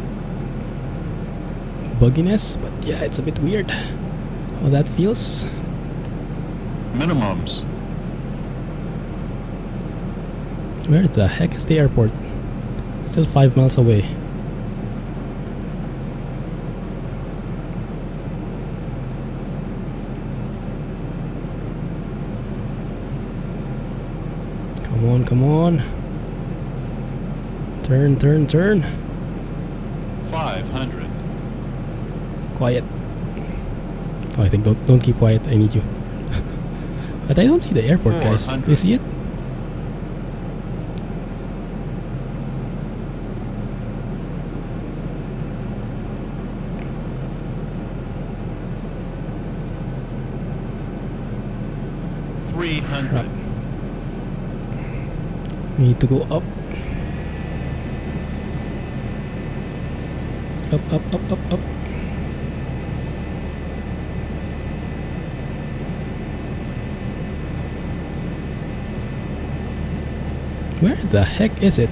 bugginess, but yeah, it's a bit weird how that feels. Minimums. Where the heck is the airport? Still 5 miles away. Come on, come on. Turn, turn, turn. 500. Quiet. Oh, I think don't keep quiet. I need you. But I don't see the airport, guys. 400. You see it? Crap. We need to go up. Up, up, up, up, up. Where the heck is it?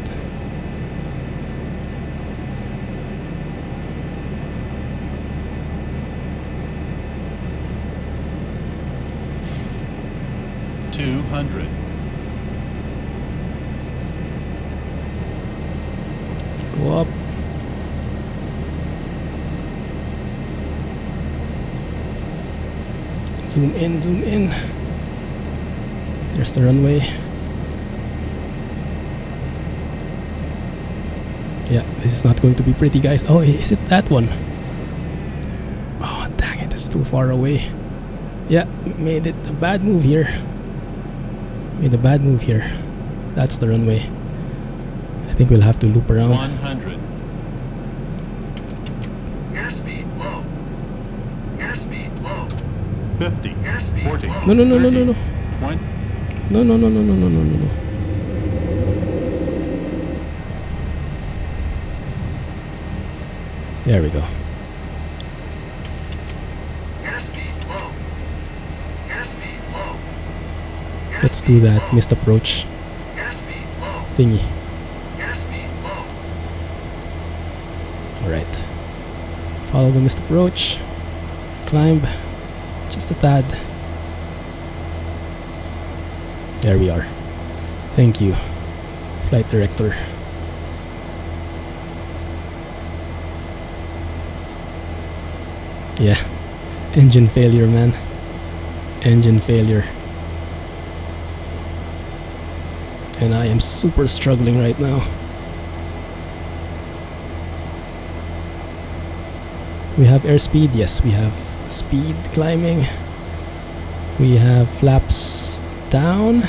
Go up. Zoom in, zoom in. There's the runway. Yeah, this is not going to be pretty, guys. Oh, is it that one? Oh, dang it, it's too far away. Yeah, made it a bad move here. Made a bad move here. That's the runway. I think we'll have to loop around. 100. Airspeed low. Airspeed low. 50. Airspeed 40. low. No, no, no, no, no, no. 20. No, no, no, no, no, no, no, no, no. There we go. Airspeed low. Airspeed low. Let's do that missed approach Airspeed low. thingy. Airspeed low. Alright. Follow the missed approach. Climb. Just a tad. There we are. Thank you, flight director. Yeah. Engine failure, man. Engine failure. And I am super struggling right now. We have airspeed. Yes, we have speed climbing. We have flaps down.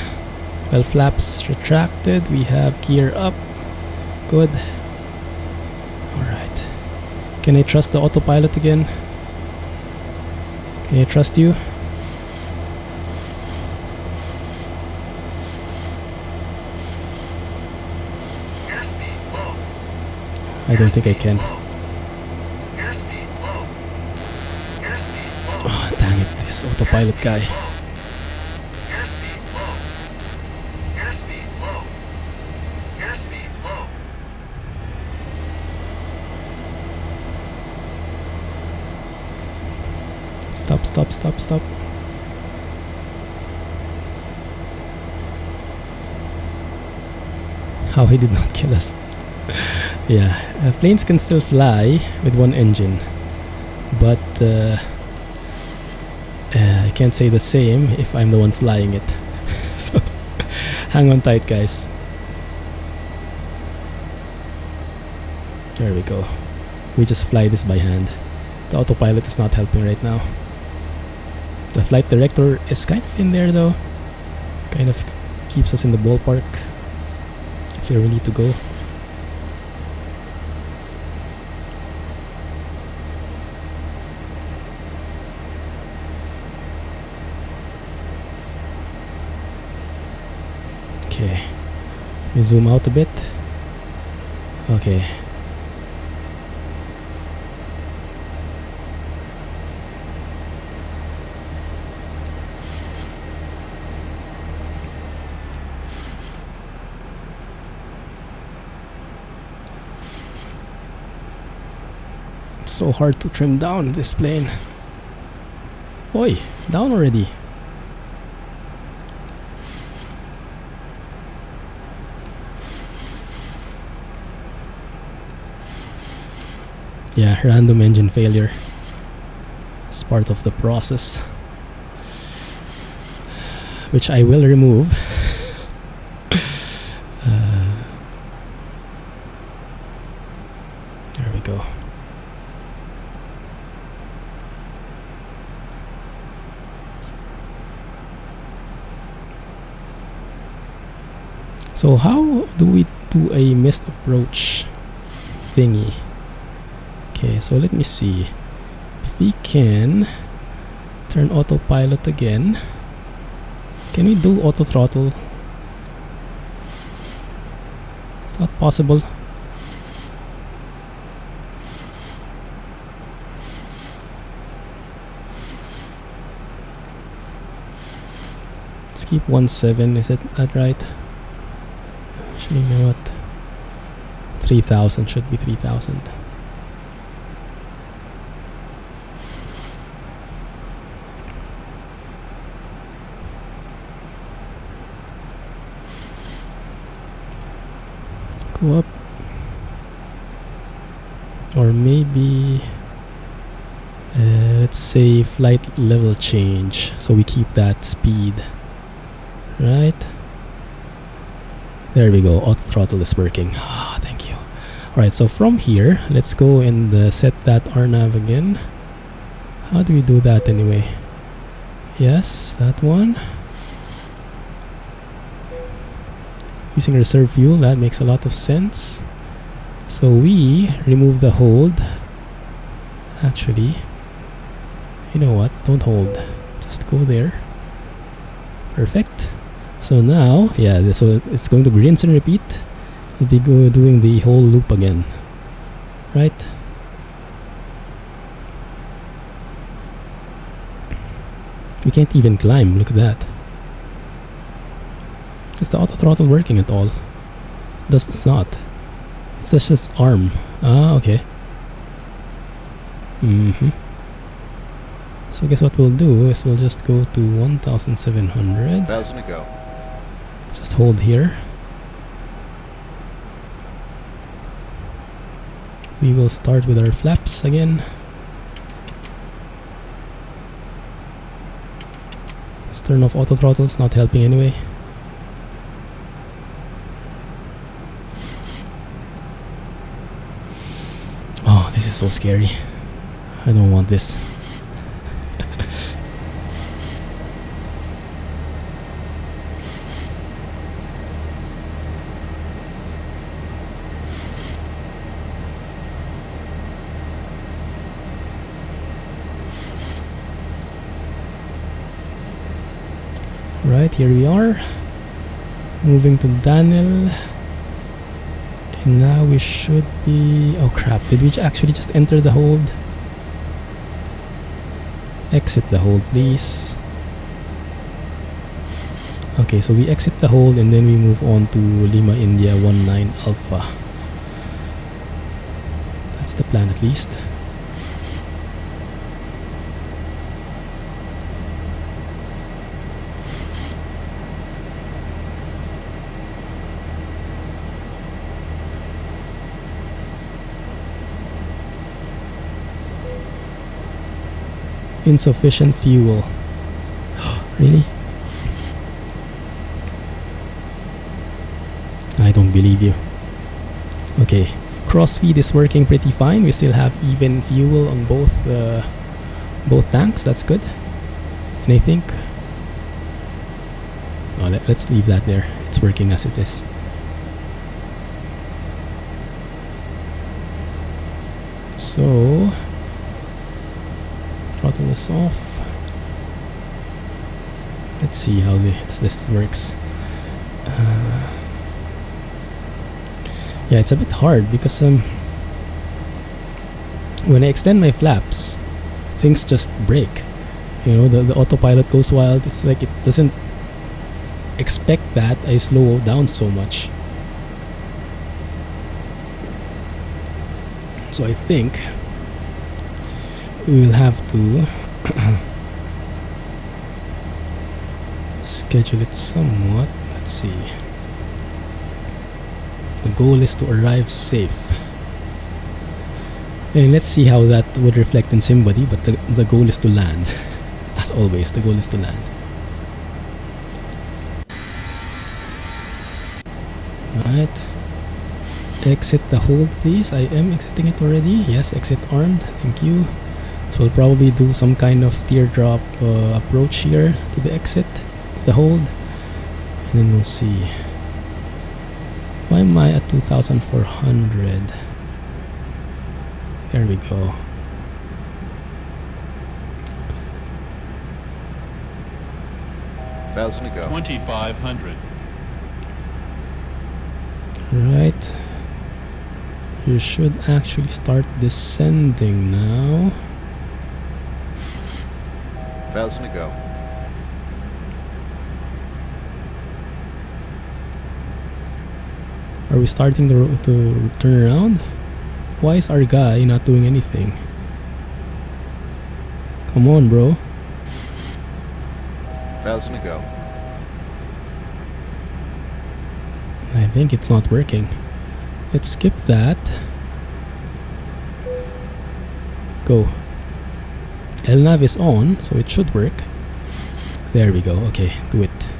Well, flaps retracted. We have gear up. Good. Alright. Can I trust the autopilot again? Can I trust you? Airspeed low. I don't think I can. Airspeed low. Airspeed low. Oh, dang it, this autopilot guy. Airspeed low. Airspeed low. Airspeed low. Stop, stop, stop, stop. How he did not kill us. Yeah, planes can still fly with one engine, but I can't say the same if I'm the one flying it. So Hang on tight, guys. There we go. We just fly this by hand. The autopilot is not helping right now. The flight director is kind of in there though. Kind of keeps us in the ballpark if where we need to go. Okay, we zoom out a bit. Okay. It's so hard to trim down this plane. Oi, down already. Yeah, random engine failure. It's part of the process, which I will remove. There we go. So how do we do a missed approach thingy? Okay, so let me see if we can turn autopilot again. Can we do auto throttle? It's not possible. Let's keep 1.7, is it that right? Actually, you know what? 3,000 should be 3,000. Go up, or maybe let's say flight level change, so we keep that speed, right? There we go, auto throttle is working. Ah, thank you. Alright, so from here let's go and set that RNAV again. How do we do that anyway? Yes, that one. Using reserve fuel, that makes a lot of sense. So we remove the hold. Actually, you know what, don't hold, just go there. Perfect. So now, yeah, so it's going to be rinse and repeat. We'll be doing the whole loop again, right? We can't even climb, look at that. Is the auto throttle working at all? It's not. It's just its arm. Ah, okay. So I guess what we'll do is we'll just go to 1,700. 1,000 to go. Just hold here. We will start with our flaps again. Let's turn off auto throttle, it's not helping anyway. Oh, this is so scary. I don't want this. Right, here we are. Moving to Daniel. And now we should be... Oh crap, did we actually just enter the hold? Exit the hold, please. Okay, so we exit the hold and then we move on to Lima India 19 Alpha. That's the plan at least. Insufficient fuel. Really? don't believe you. Okay, crossfeed is working pretty fine. We still have even fuel on both tanks. That's good. And I think let's leave that there. It's working as it is. So throttle is off. Let's see how this works. Yeah, it's a bit hard because when I extend my flaps, things just break. You know, the autopilot goes wild. It's like it doesn't expect that I slow down so much. So I think we will have to schedule it somewhat. Let's see. The goal is to arrive safe. And let's see how that would reflect in SimBuddy, but the goal is to land. As always, the goal is to land. Right. Exit the hold, please. I am exiting it already. Yes, exit armed. Thank you. So we'll probably do some kind of teardrop approach here to the exit, to the hold. And then we'll see. Why am I at 2,400? There we go. Thousand to go. 2,500. Right. You should actually start descending now. 1,000 to go. Are we starting to turn around? Why is our guy not doing anything? Come on, bro. 1,000 to go. I think it's not working. Let's skip that. Go. LNAV is on, so it should work. There we go. Okay, do it.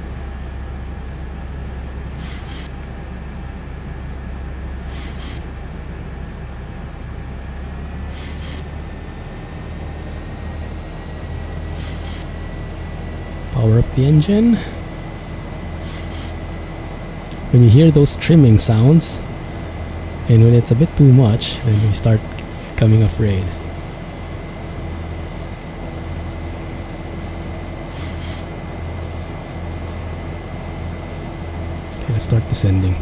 Power up the engine. When you hear those trimming sounds, and when it's a bit too much, then we start becoming afraid. Okay, let's start descending.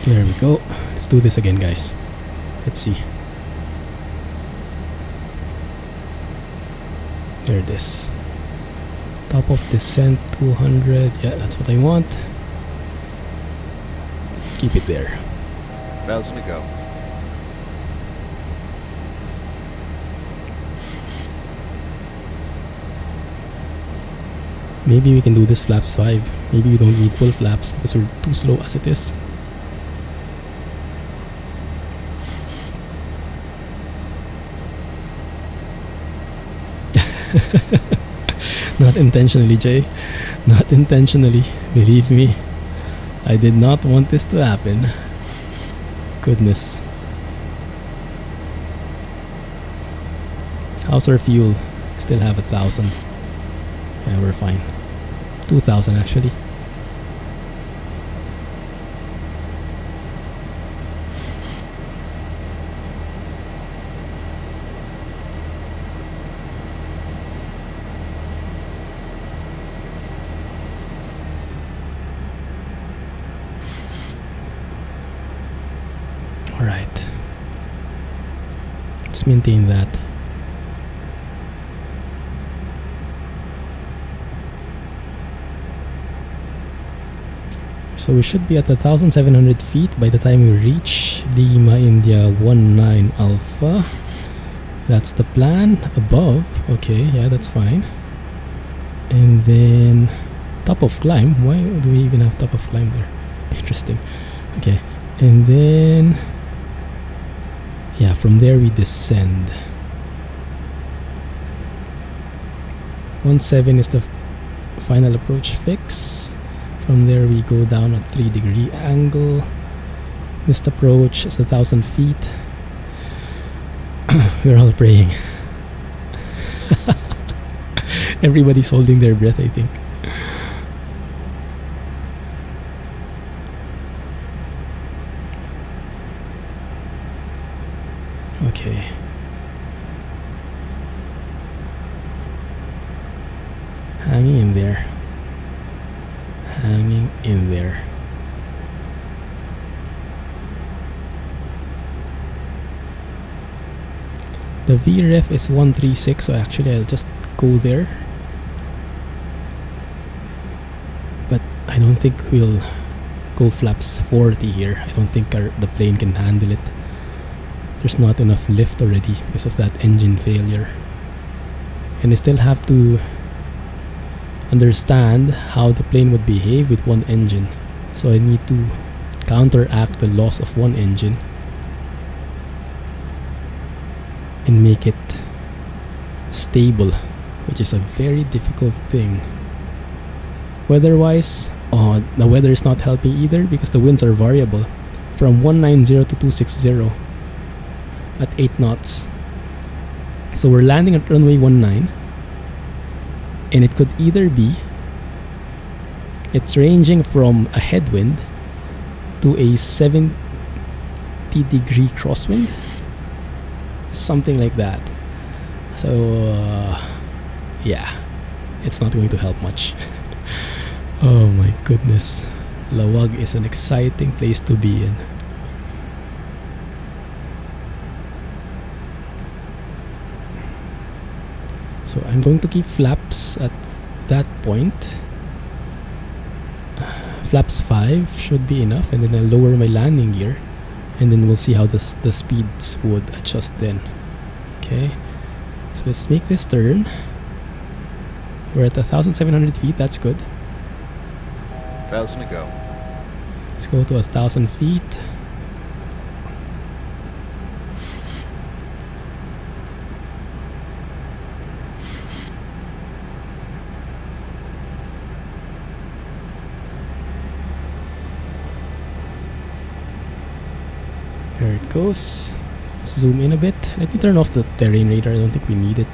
There we go. Let's do this again, guys. Let's see. There it is. Top of descent 200. Yeah, that's what I want. Keep it there. 1,000 to go. Maybe we can do this flaps 5. Maybe we don't need full flaps because we're too slow as it is. Not intentionally, Jay. Not intentionally. Believe me. I did not want this to happen. Goodness. How's our fuel? Still have 1,000. Yeah, we're fine. 2,000 actually. Alright. Just maintain that. So we should be at 1,700 feet by the time we reach Lima India 19 Alpha. That's the plan. Above. Okay, yeah, that's fine. And then top of climb. Why do we even have top of climb there? Interesting. Okay. And then yeah, from there we descend. 17 is the final approach fix. From there we go down at 3-degree angle. Missed approach is 1,000 feet. We're all praying. Everybody's holding their breath, I think. Okay. Hanging in there. Hanging in there. The VREF is 136, so actually I'll just go there. But I don't think we'll go flaps 40 here. I don't think the plane can handle it. There's not enough lift already because of that engine failure. And I still have to understand how the plane would behave with one engine. So I need to counteract the loss of one engine and make it stable, which is a very difficult thing. Weather-wise, the weather is not helping either because the winds are variable from 190 to 260 at 8 knots. So we're landing at runway 19, and it could either be it's ranging from a headwind to a 70-degree crosswind, something like that. So yeah, it's not going to help much. Oh my goodness, Lawag is an exciting place to be in. So I'm going to keep flaps at that point. Flaps 5 should be enough, and then I'll lower my landing gear, and then we'll see how the speeds would adjust then. Okay, so let's make this turn. We're at 1,700 feet, that's good. 1,000 to go. Let's go to 1,000 feet. There it goes. Let's zoom in a bit. Let me turn off the terrain radar. I don't think we need it.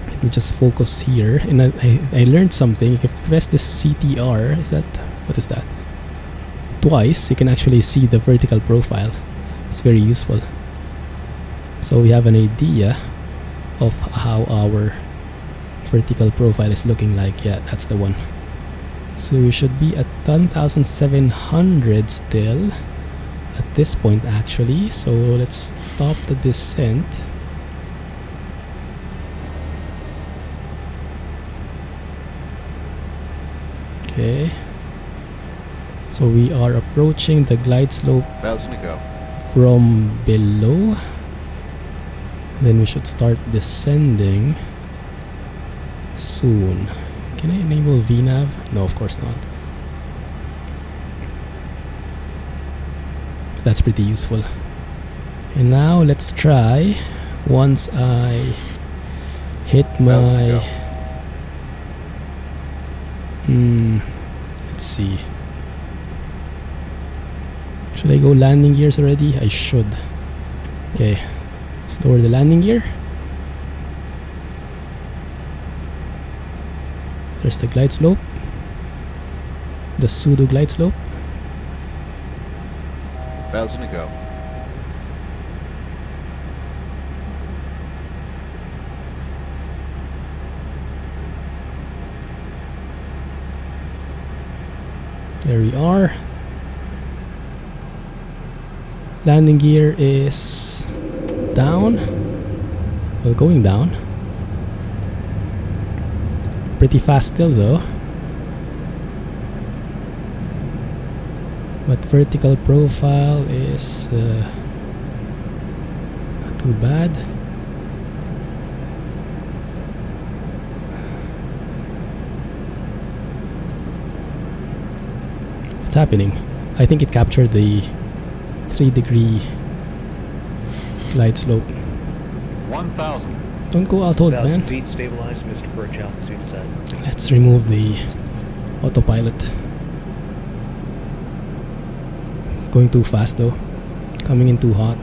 Let me just focus here. And I learned something. If you press this CTR, what is that? Twice, you can actually see the vertical profile. It's very useful. So we have an idea of how our vertical profile is looking like. Yeah, that's the one. So we should be at 10,700 still at this point actually. So let's stop the descent. Okay, so we are approaching the glide slope 1,000 to go. from below. Then we should start descending soon. Can I enable VNAV? No, of course not. That's pretty useful. And now let's try, once I hit my let's see, should I go landing gears already? I should. Okay, let's lower the landing gear. There's the glide slope, the pseudo glide slope. 1,000 to go. There we are. Landing gear is down. Well, going down. Pretty fast still though. But vertical profile is not too bad. What's happening? I think it captured the 3-degree glide slope. 1,000. Don't go out, hold, 1,000 man. feet, stabilize, Mr. Perch, altitude set. Let's remove the autopilot. Going too fast though. Coming in too hot.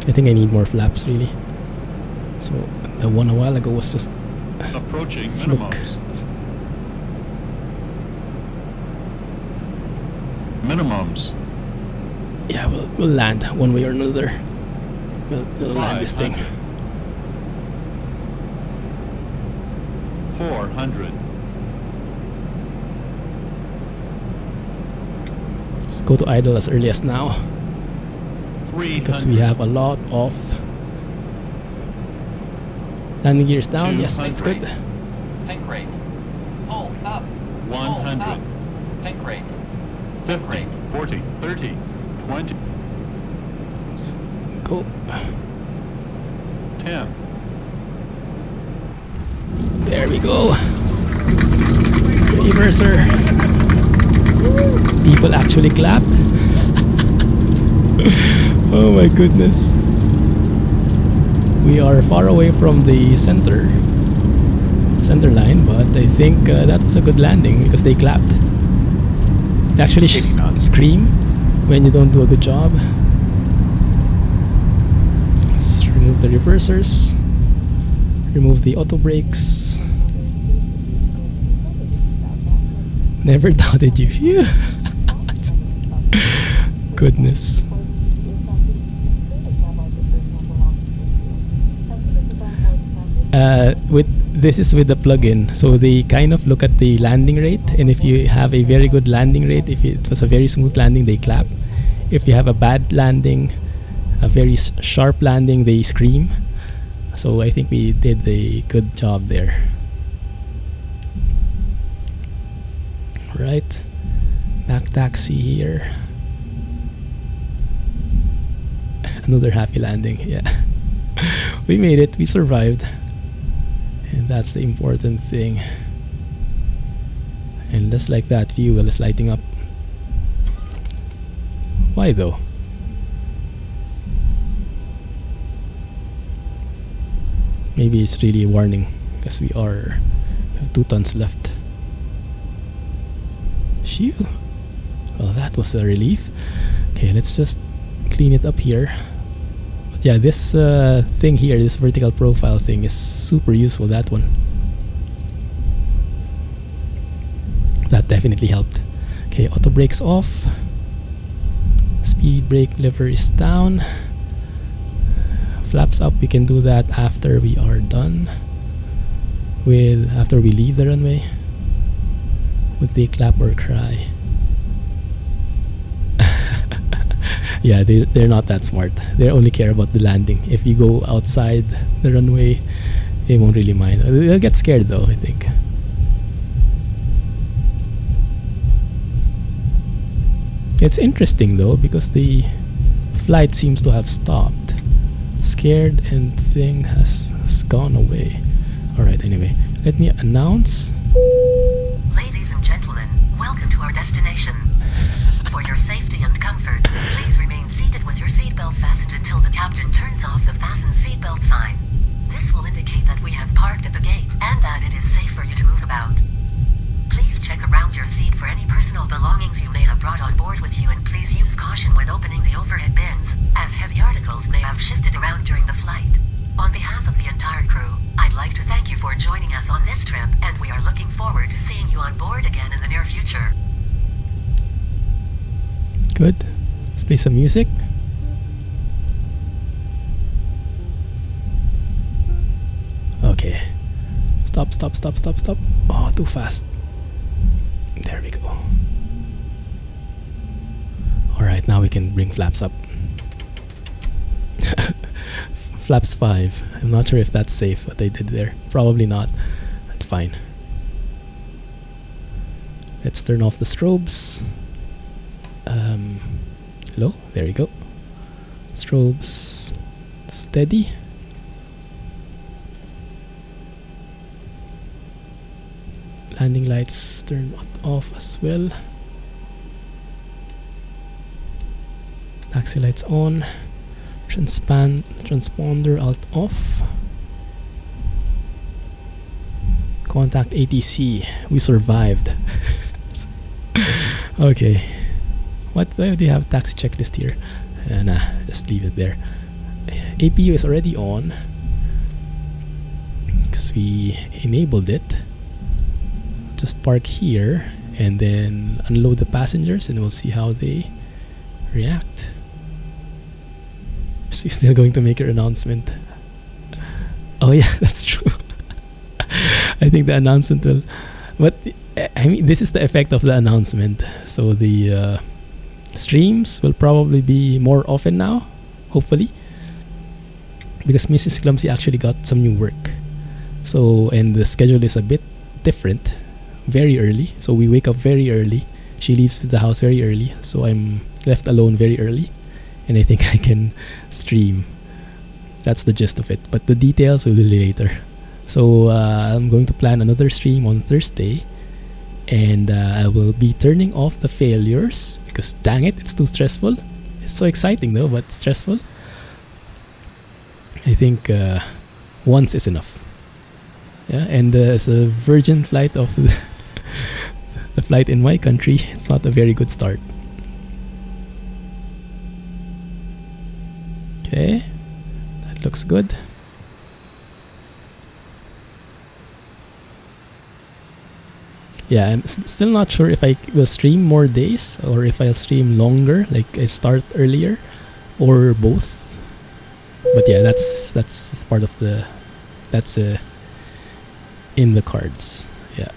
I think I need more flaps really. So the one a while ago was just Approaching fluke. minimums. Minimums. Yeah, we'll land one way or another. We'll land this thing. 400. Let's go to idle as early as now 300. because we have a lot of landing gears down. Yes, that's good. Think rate. Pull up. Pull 100. up. Think rate. Think 50. rate. 40. 30. 20. Let's go. 10. There we go. Reverser. People actually clapped. Oh my goodness. We are far away from the center line, but I think that was a good landing because they clapped. They actually scream when you don't do a good job. Let's remove the reversers. Remove the auto brakes. Never doubted you. Phew. Goodness. This is with the plugin, so they kind of look at the landing rate, and if you have a very good landing rate, if it was a very smooth landing, they clap. If you have a bad landing, a very sharp landing, they scream. So I think we did a good job there. Right, back taxi here. Another happy landing. Yeah. We made it, we survived, and that's the important thing. And just like that, fuel is lighting up. Why though? Maybe it's really a warning because we have 2 tons left. Phew. Well, that was a relief. Okay, let's just clean it up here. But yeah, this thing here, this vertical profile thing is super useful, that one. That definitely helped. Okay, auto brakes off. Speed brake lever is down. Flaps up, we can do that after we are done after we leave the runway with the clap or cry. Yeah, they're not that smart. They only care about the landing. If you go outside the runway, they won't really mind. They'll get scared though, I think. It's interesting though because the flight seems to have stopped. Scared and thing has gone away. Alright, anyway, let me announce. Ladies and gentlemen, welcome to our destination. For your safety and comfort, please remain seated with your seatbelt fastened until the captain turns off the fasten seatbelt sign. This will indicate that we have parked at the gate and that it is safe for you to move about. Please check around your seat for any personal belongings you may have brought on board with you, and please use caution when opening the overhead bins, as heavy articles may have shifted around during the flight. On behalf of the entire crew, I'd like to thank you for joining us on this trip, and we are looking forward to seeing you on board again in the near future. Good. Let's play some music. Okay. Stop. Oh, too fast. There we go. Alright, now we can bring flaps up. Flaps 5. I'm not sure if that's safe what they did there. Probably not. But fine. Let's turn off the strobes. Hello? There we go. Strobes. Steady. Landing lights turn off as well. Taxi lights on. Transponder alt off. Contact ATC. We survived. Okay. Why do you have taxi checklist here? Nah, just leave it there. APU is already on because we enabled it. Just park here and then unload the passengers and we'll see how they react. She's still going to make her announcement. Oh yeah, that's true. I think the announcement will... But I mean, this is the effect of the announcement. So the streams will probably be more often now, hopefully. Because Mrs. Clumsy actually got some new work. So, and the schedule is a bit different. Very early. So we wake up very early. She leaves the house very early. So I'm left alone very early. And I think I can stream. That's the gist of it. But the details will be later. So I'm going to plan another stream on Thursday. And I will be turning off the failures. Because dang it, it's too stressful. It's so exciting though, but stressful. I think once is enough. Yeah, and as a virgin flight of the flight in my country, it's not a very good start. Okay, that looks good. Yeah, I'm still not sure if I will stream more days or if I'll stream longer, like I start earlier, or both. But yeah, that's part of the... That's in the cards. Yeah.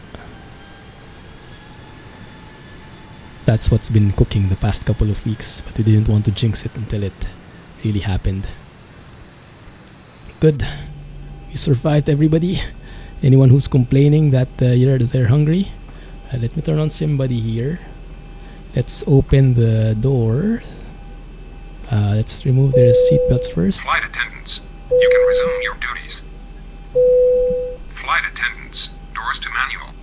That's what's been cooking the past couple of weeks, but we didn't want to jinx it until it really happened. Good. We survived, everybody. Anyone who's complaining that they're hungry, let me turn on SimBuddy here. Let's open the door. Let's remove their seatbelts first. Flight attendants, you can resume your duties. Flight attendants, doors to manual.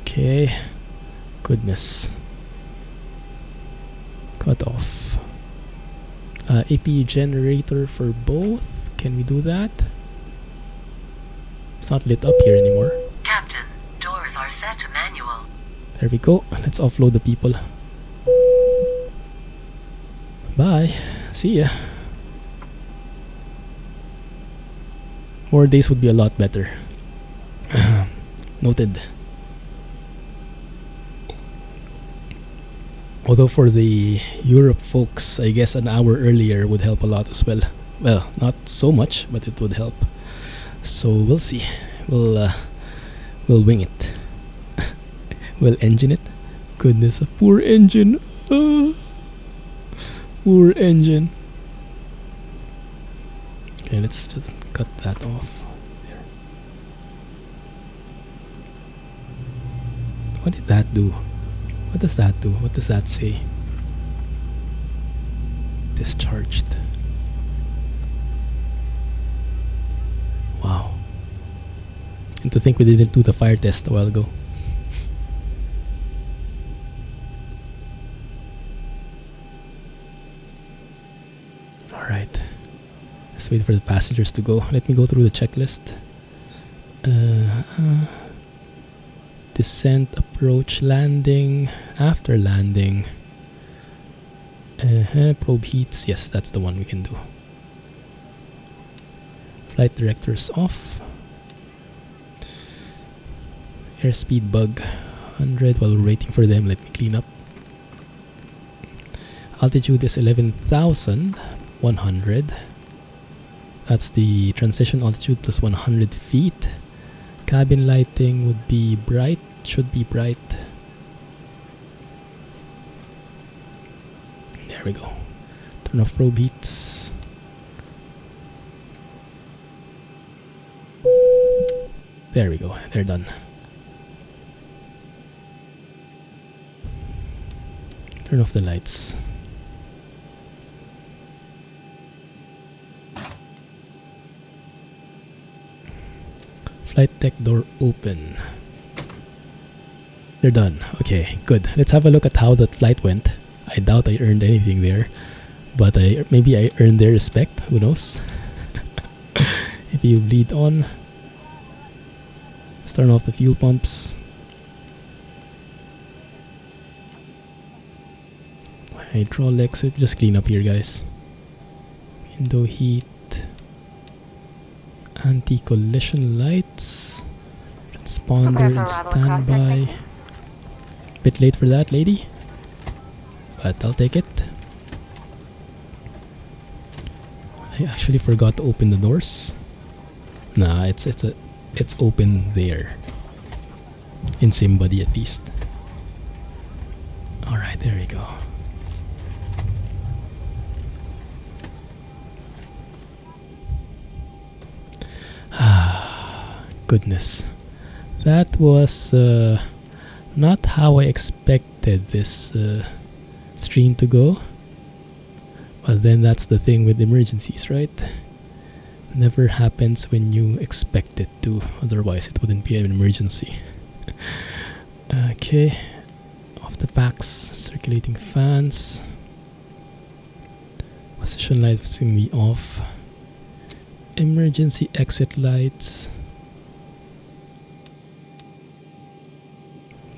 Okay. Goodness. Cut off. APU generator for both. Can we do that? It's not lit up here anymore. Captain, doors are set to manual. There we go. Let's offload the people. Bye. See ya. More days would be a lot better. Noted. Although for the Europe folks, I guess an hour earlier would help a lot as well. Well, not so much, but it would help. So we'll see. We'll wing it. We'll engine it. Goodness, a poor engine. Poor engine. Okay, let's just cut that off. There. What did that do? What does that do? What does that say? Discharged. Wow. And to think we didn't do the fire test a while ago. Alright. Let's wait for the passengers to go. Let me go through the checklist. Descent, approach, landing, after landing. Probe heats. Yes, that's the one we can do. Flight directors off. Airspeed bug 100. While we're waiting for them, let me clean up. Altitude is 11,100. That's the transition altitude plus 100 feet. Cabin lighting would be bright. Should be bright. There we go. Turn off probe heats. There we go. They're done. Turn off the lights. Flight deck door open. They're done. Okay, good. Let's have a look at how that flight went. I doubt I earned anything there, but maybe I earned their respect. Who knows? If you bleed on, let's turn off the fuel pumps. Hydraulics. Just clean up here, guys. Window heat. Anti-collision lights. Transponder and standby. Bit late for that, lady, but I'll take it. I actually forgot to open the doors. Nah, it's open there. In SimBuddy at least. Alright, there we go. Ah, goodness. That was not how I expected this stream to go. But then that's the thing with emergencies, right? Never happens when you expect it to. Otherwise, it wouldn't be an emergency. Okay. Off the packs. Circulating fans. Position lights can be off. Emergency exit lights.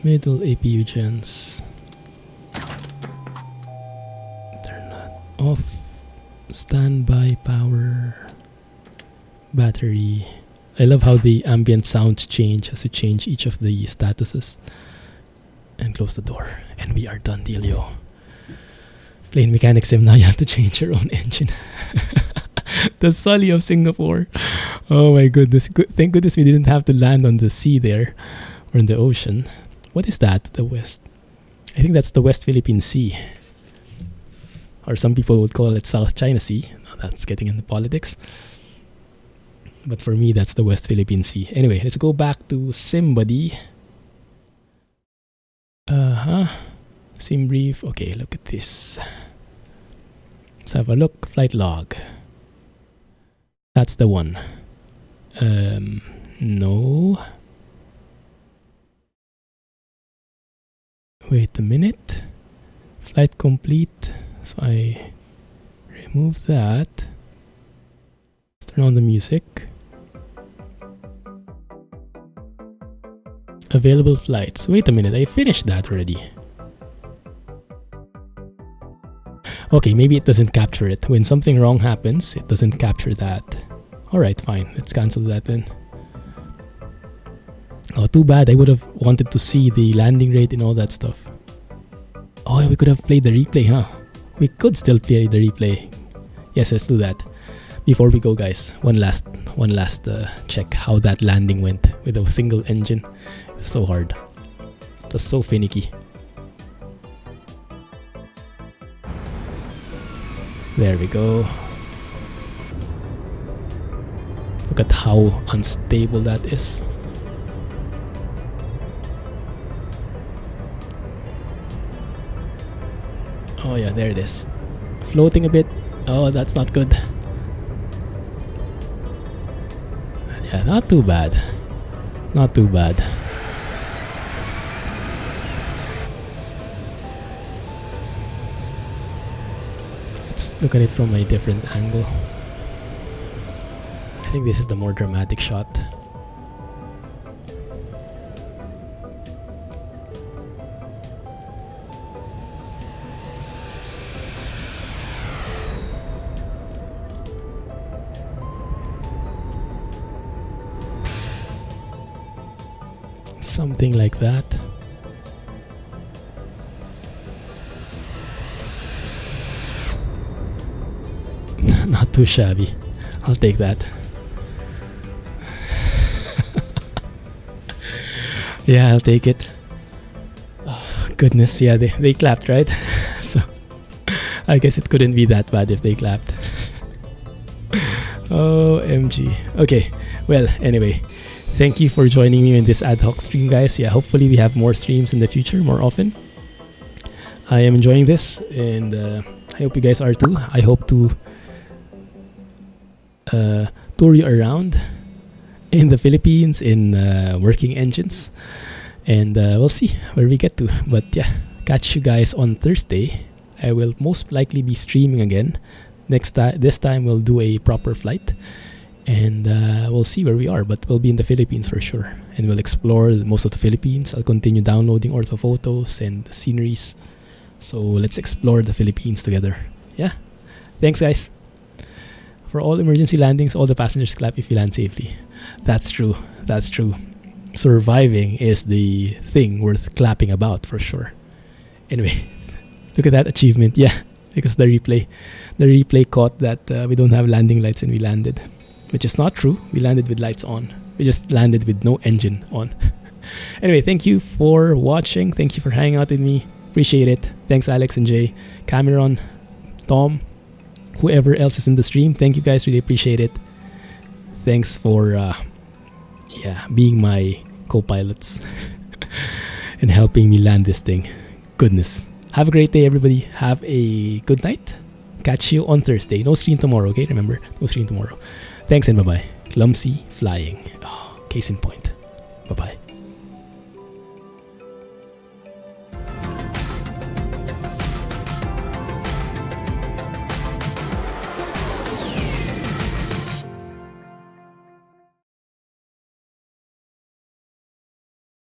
Middle APU gens. Turn that off. Standby power. Battery. I love how the ambient sound change as you change each of the statuses. And close the door. And we are done, dealio. Plane mechanic sim, now you have to change your own engine. The Sully of Singapore. Oh my goodness. Thank goodness we didn't have to land on the sea there. Or in the ocean. What is that? The West. I think that's the West Philippine Sea. Or some people would call it South China Sea. Now that's getting into politics. But for me, that's the West Philippine Sea. Anyway, let's go back to SimBuddy. Sim brief. Okay, look at this. Let's have a look. Flight log. That's the one. No. Wait a minute. Flight complete. So I remove that. Let's turn on the music. Available flights. Wait a minute, I finished that already. Okay, maybe it doesn't capture it. When something wrong happens, it doesn't capture that. Alright, fine. Let's cancel that then. Oh, too bad. I would have wanted to see the landing rate and all that stuff. Oh, we could have played the replay, huh? We could still play the replay. Yes, let's do that. Before we go, guys, one last check how that landing went with a single engine. It was so hard. It was so finicky. There we go. Look at how unstable that is. Oh yeah, there it is. Floating a bit. Oh, that's not good. Yeah, not too bad. Not too bad. Let's look at it from a different angle. I think this is the more dramatic shot. Something like that. Not too shabby. I'll take that. Yeah, I'll take it. Oh, goodness, yeah, they clapped, right? So I guess it couldn't be that bad if they clapped. OMG. Okay, well, anyway. Thank you for joining me in this ad hoc stream, guys. Yeah, hopefully we have more streams in the future, more often. I am enjoying this, and I hope you guys are too. I hope to tour you around in the Philippines in working engines. And we'll see where we get to. But yeah, catch you guys on Thursday. I will most likely be streaming again. This time we'll do a proper flight. And we'll see where we are. But we'll be in the Philippines for sure. And we'll explore most of the Philippines. I'll continue downloading orthophotos and the sceneries. So let's explore the Philippines together. Yeah. Thanks, guys. For all emergency landings, all the passengers clap if you land safely. That's true. That's true. Surviving is the thing worth clapping about for sure. Anyway, look at that achievement. Yeah, because the replay caught that we don't have landing lights and we landed, which is not true. We landed with lights on. We just landed with no engine on. Anyway, thank you for watching. Thank you for hanging out with me. Appreciate it. Thanks, Alex and Jay, Cameron, Tom, whoever else is in the stream. Thank you guys. Really appreciate it. Thanks for being my co-pilots and helping me land this thing. Goodness. Have a great day, everybody. Have a good night. Catch you on Thursday. No stream tomorrow, okay? Remember, no stream tomorrow. Thanks and bye-bye. Clumsy flying. Oh, case in point. Bye-bye.